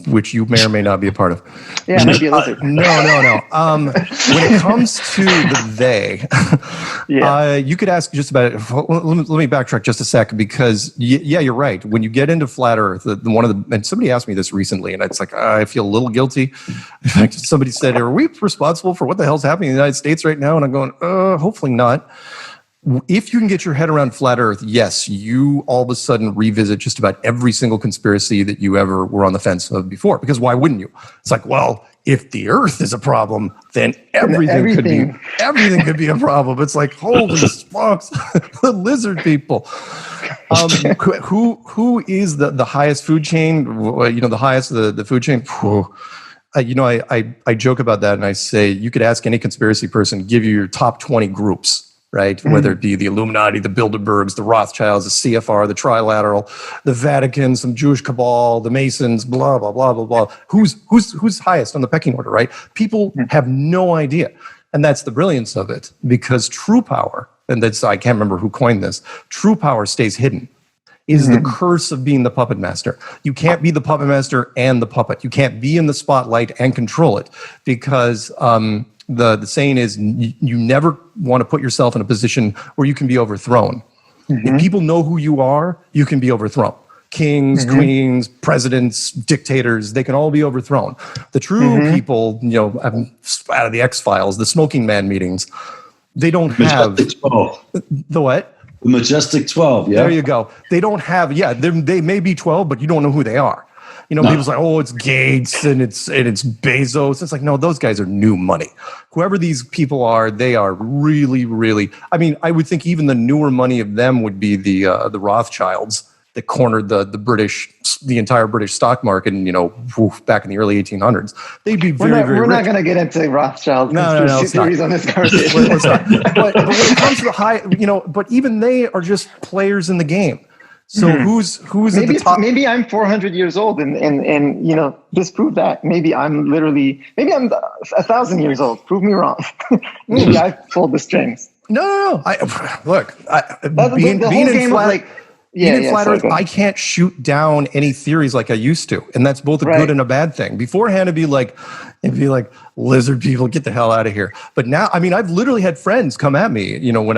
which you may or may not be a part of. Yeah, maybe a lizard. No. When it comes to the they, you could ask just about it. Let me backtrack just a second because, you're right. When you get into flat Earth, and somebody asked me this recently, and it's like, I feel a little guilty. In fact, somebody said, are we responsible for what the hell's happening in the United States right now? And I'm going, hopefully not. If you can get your head around flat Earth, yes, you all of a sudden revisit just about every single conspiracy that you ever were on the fence of before. Because why wouldn't you? It's like, well, if the Earth is a problem, then everything could be a problem. It's like, holy smokes, the lizard people. Who is the highest food chain? The food chain. I joke about that, and I say you could ask any conspiracy person, give you your top 20 groups. Right, whether it be the Illuminati, the Bilderbergs, the Rothschilds, the CFR, the Trilateral, the Vatican, some Jewish cabal, the Masons, blah blah blah blah blah. Who's highest on the pecking order? Right? People have no idea, and that's the brilliance of it. Because true power, and I can't remember who coined this. True power stays hidden. Is the curse of being the puppet master. You can't be the puppet master and the puppet. You can't be in the spotlight and control it because. The saying is you never want to put yourself in a position where you can be overthrown. If people know who you are, you can be overthrown. Kings, queens, presidents, dictators, they can all be overthrown. The true people, out of the X-Files, the smoking man meetings, they don't have... The what? The Majestic 12, yeah. There you go. They don't have... they may be 12, but you don't know who they are. People's like, it's Gates and it's Bezos. It's like, no, those guys are new money. Whoever these people are, they are really, really. I mean, I would think even the newer money of them would be the Rothschilds that cornered the entire British stock market, and back in the early 1800s. They'd be very, very. We're not going to get into Rothschild theories on this conversation. But when it comes to the high, but even they are just players in the game. So who's maybe at the top? Maybe I'm 400 years old and disprove that. Maybe I'm 1,000 years old. Prove me wrong. Maybe I pulled the strings. No. Being in flat Earth, I can't shoot down any theories like I used to, and that's both a good and a bad thing. Beforehand, it'd be like lizard people, get the hell out of here. But now, I mean, I've literally had friends come at me. When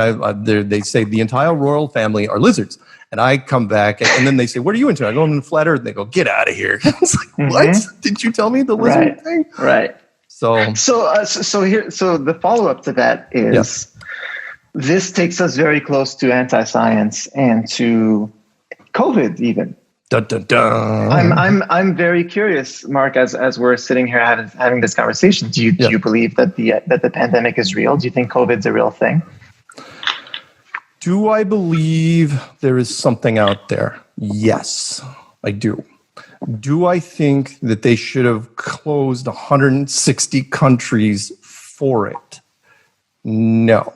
they say the entire royal family are lizards. And I come back, and then they say, "What are you into?" I go, "I'm in flat Earth." And they go, "Get out of here!" It's like, what? Did you tell me the lizard thing? Right. So the follow up to that is this takes us very close to anti-science and to COVID even. Dun, dun, dun. I'm very curious, Mark, as we're sitting here having this conversation. Do you believe that the pandemic is real? Do you think COVID's a real thing? Do I believe there is something out there? Yes, I do. Do I think that they should have closed 160 countries for it? No.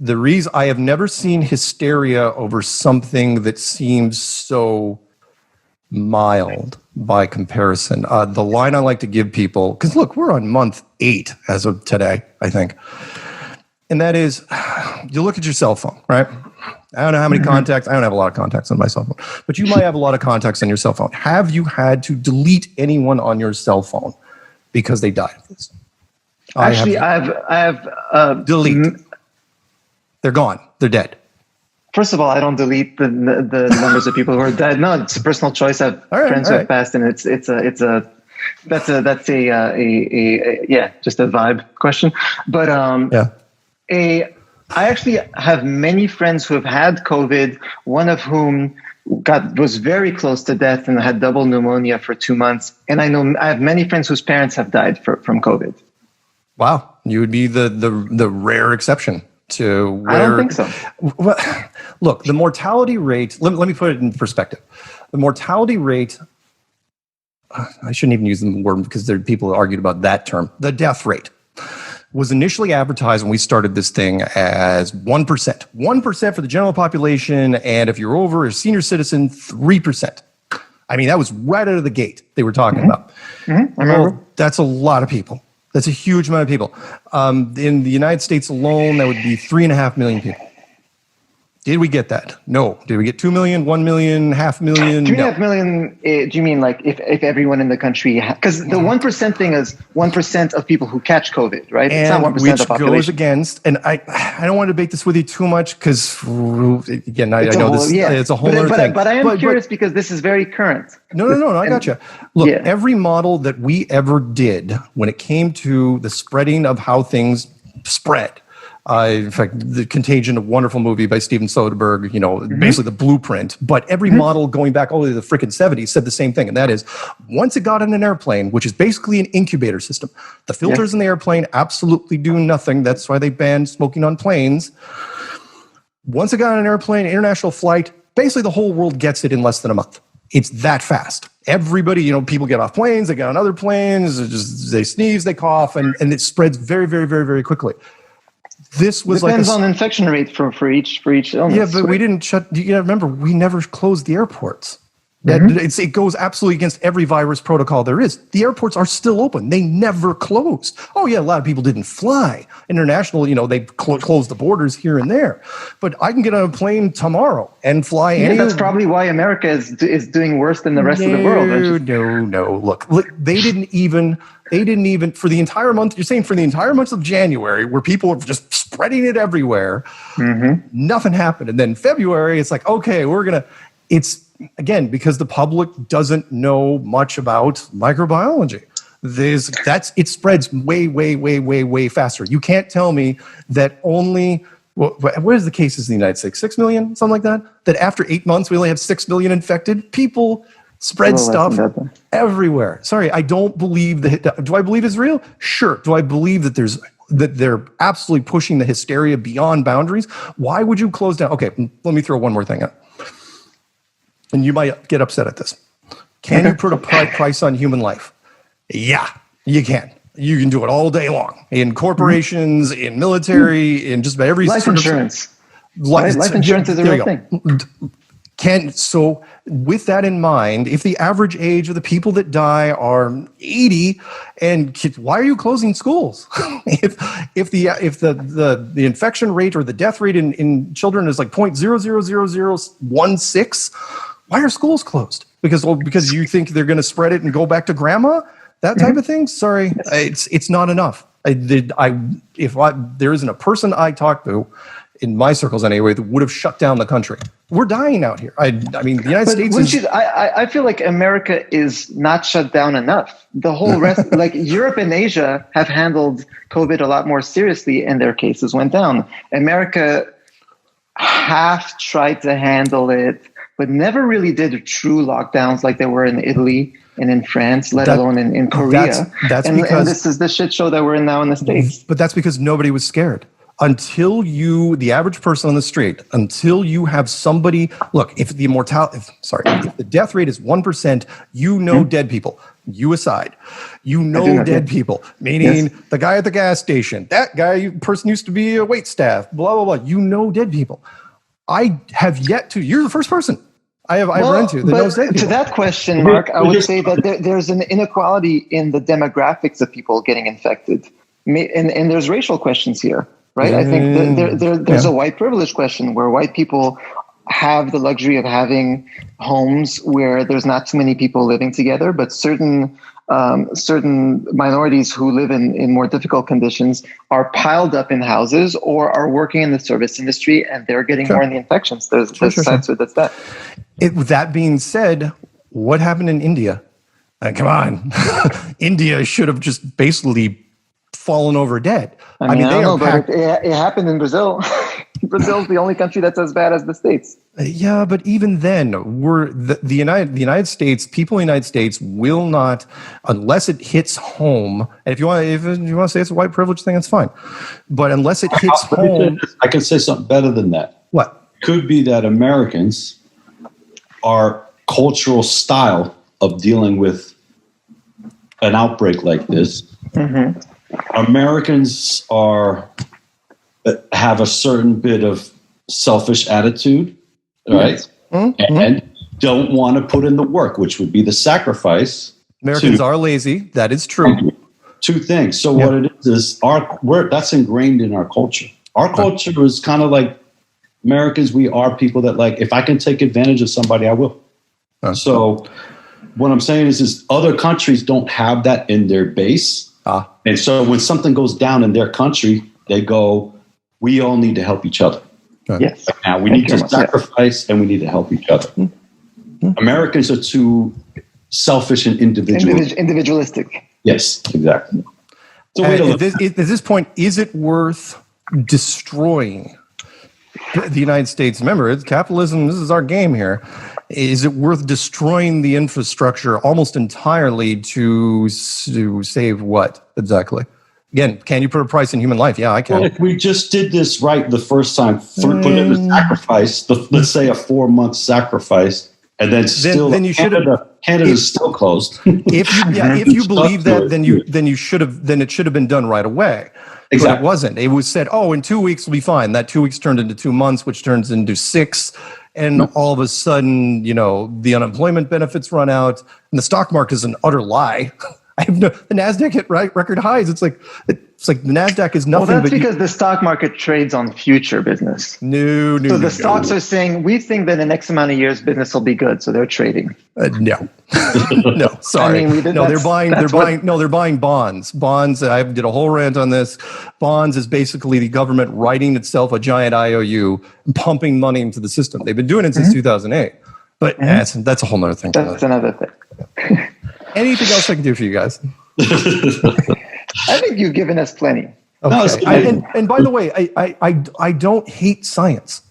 The reason I have never seen hysteria over something that seems so mild by comparison. The line I like to give people, because look, we're on month 8 as of today, I think. And that is, you look at your cell phone, right? I don't know how many contacts. I don't have a lot of contacts on my cell phone, but you might have a lot of contacts on your cell phone. Have you had to delete anyone on your cell phone because they died of this? Actually, I have delete. They're gone. They're dead. First of all, I don't delete the numbers of people who are dead. No, it's a personal choice. I have friends who have passed, and that's a just a vibe question. But I actually have many friends who have had COVID. One of whom was very close to death and had double pneumonia for 2 months. And I have many friends whose parents have died from COVID. Wow, you would be the rare exception to where. I don't think so. Well, look, the mortality rate. Let me put it in perspective. The mortality rate. I shouldn't even use the word because there are people who argued about that term. The death rate was initially advertised when we started this thing as 1%. 1% for the general population, and if you're over a senior citizen, 3%. I mean, that was right out of the gate they were talking about. Mm-hmm. Well, that's a lot of people. That's a huge amount of people. In the United States alone, that would be 3.5 million people. Did we get that? No. Did we get 2 million, 1 million, 500,000? 3.5 million. Do you mean like if everyone in the country? Because the 1% thing is 1% of people who catch COVID, right? And it's not 1% of the population. Which goes against, and I don't want to debate this with you too much because, again, I know it's a whole other thing. But I am curious because this is very current. No, I got you. Look, every model that we ever did when it came to the spreading of how things spread, in fact, The Contagion, a wonderful movie by Steven Soderbergh, basically the blueprint. But every model going back all the way to the frickin' 70s said the same thing. And that is, once it got in an airplane, which is basically an incubator system, the filters in the airplane absolutely do nothing. That's why they banned smoking on planes. Once it got on an airplane, international flight, basically the whole world gets it in less than a month. It's that fast. Everybody, people get off planes, they get on other planes, they sneeze, they cough, and it spreads very, very, very, very quickly. This was depends on infection rate for each illness. Yeah, but we didn't shut. You gotta remember, we never closed the airports. It goes absolutely against every virus protocol there is. The airports are still open. They never closed. Oh yeah, a lot of people didn't fly international. They closed the borders here and there. But I can get on a plane tomorrow and fly. That's probably why America is doing worse than the rest of the world. No. Look, they didn't even for the entire month. You're saying for the entire month of January, where people are just spreading it everywhere, nothing happened. And then February, it's like, okay, it's again because the public doesn't know much about microbiology. It spreads way faster. You can't tell me that only. What is the cases in the United States? 6 million, something like that. That after 8 months, we only have 6 million infected people. Spread stuff everywhere. Sorry, I don't believe do I believe it's real? Sure. Do I believe that they're absolutely pushing the hysteria beyond boundaries? Why would you close down? Okay, let me throw one more thing out. And you might get upset at this. Can you put a price on human life? Yeah, you can. You can do it all day long. In corporations, in military, in just about every life insurance. Life insurance is a real thing. So with that in mind, if the average age of the people that die are 80, and why are you closing schools? if the infection rate or the death rate in children is like 0.000016, why are schools closed? Because you think they're going to spread it and go back to grandma? That type of thing? Sorry, it's not enough. There isn't a person I talk to in my circles anyway, that would have shut down the country. We're dying out here. I mean, the United States is... I feel like America is not shut down enough. The whole rest, like Europe and Asia have handled COVID a lot more seriously and their cases went down. America half tried to handle it, but never really did true lockdowns like they were in Italy and in France, let alone in Korea. That's and because... And this is the shit show that we're in now in the States. But that's because nobody was scared. Until the average person on the street, until you have somebody, look, if the death rate is 1%, dead people, you aside, dead people, meaning the guy at the gas station, that person used to be a wait staff, blah, blah, blah, dead people. I have yet to, you're the first person I've run into that knows dead people. To that question, Mark, I would say that there's an inequality in the demographics of people getting infected. And there's racial questions here. Right, I think there's a white privilege question where white people have the luxury of having homes where there's not too many people living together, but certain certain minorities who live in more difficult conditions are piled up in houses or are working in the service industry, and they're getting more in the infections. There's science that's that. That being said, what happened in India? Come on. India should have just basically fallen over dead. I mean, I don't know, but it happened in Brazil. Brazil's the only country that's as bad as the States. Yeah, but even then, the United States, people in the United States will not, unless it hits home. And if you want to say it's a white privilege thing, that's fine. But unless it hits home, I can say something better than that. What? Could be that Americans, our cultural style of dealing with an outbreak like this, Americans have a certain bit of selfish attitude, right? And don't want to put in the work, which would be the sacrifice. Americans are lazy. That is true. Two things. So what it is that's ingrained in our culture. Our culture is kind of like Americans. We are people that, like, if I can take advantage of somebody, I will. So what I'm saying is other countries don't have that in their base. And so when something goes down in their country, they go, we all need to help each other. Yes. Now we need to sacrifice and we need to help each other. Americans are too selfish and individualistic. Yes, exactly. So at this point, is it worth destroying the United States? Remember, it's capitalism. This is our game here. Is it worth destroying the infrastructure almost entirely to save what exactly? Again, can you put a price in human life? Yeah, I can. Well, if we just did this right the first time, put in a sacrifice, let's say a 4-month sacrifice, and then you Canada's still closed. If you believe that, then it should have been done right away. Exactly. But it wasn't. It was said, in 2 weeks we'll be fine. That 2 weeks turned into 2 months, which turns into 6. And all of a sudden, the unemployment benefits run out, and the stock market is an utter lie. The NASDAQ hit record highs. It's like the NASDAQ is nothing. Well, that's because the stock market trades on future business. No. So the stocks are saying, we think that in the next amount of years business will be good, so they're trading. No, sorry. They're buying bonds. Bonds. I did a whole rant on this. Bonds is basically the government writing itself a giant IOU, and pumping money into the system. They've been doing it since 2008. But that's a whole other thing. That's another thing. Anything else I can do for you guys? I think you've given us plenty. Okay. And by the way, I don't hate science,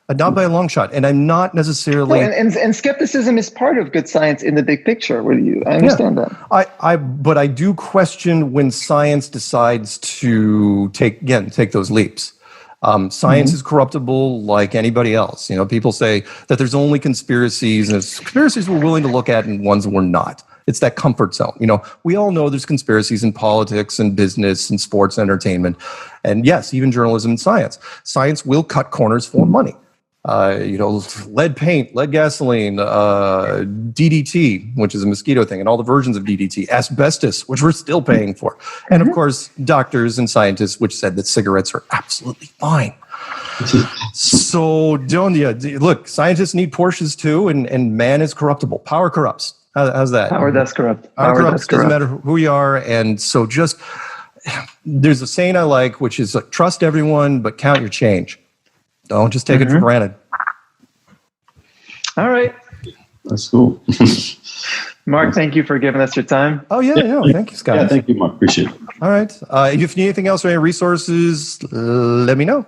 not by a long shot, and I'm not necessarily. And skepticism is part of good science in the big picture. I understand that. But I do question when science decides to take those leaps. Science is corruptible like anybody else. People say that there's only conspiracies, and conspiracies we're willing to look at and ones we're not. It's that comfort zone. We all know there's conspiracies in politics and business and sports and entertainment. And yes, even journalism and science. Science will cut corners for money. Lead paint, lead gasoline, DDT, which is a mosquito thing, and all the versions of DDT, asbestos, which we're still paying for. And of course, doctors and scientists, which said that cigarettes are absolutely fine. So, look, scientists need Porsches too, and man is corruptible. Power corrupts. How's that? Power does corrupt. Power corrupts. Doesn't matter who you are. And so there's a saying I like, which is trust everyone, but count your change. Don't just take it for granted. All right. That's cool. Mark, thank you for giving us your time. Oh, yeah. Thank you, Scott. Yeah, thank you, Mark. Appreciate it. All right. If you need anything else or any resources, let me know.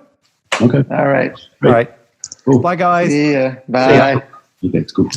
Okay. All right. Great. All right. Cool. Bye, guys. See ya. Bye. Okay, it's cool.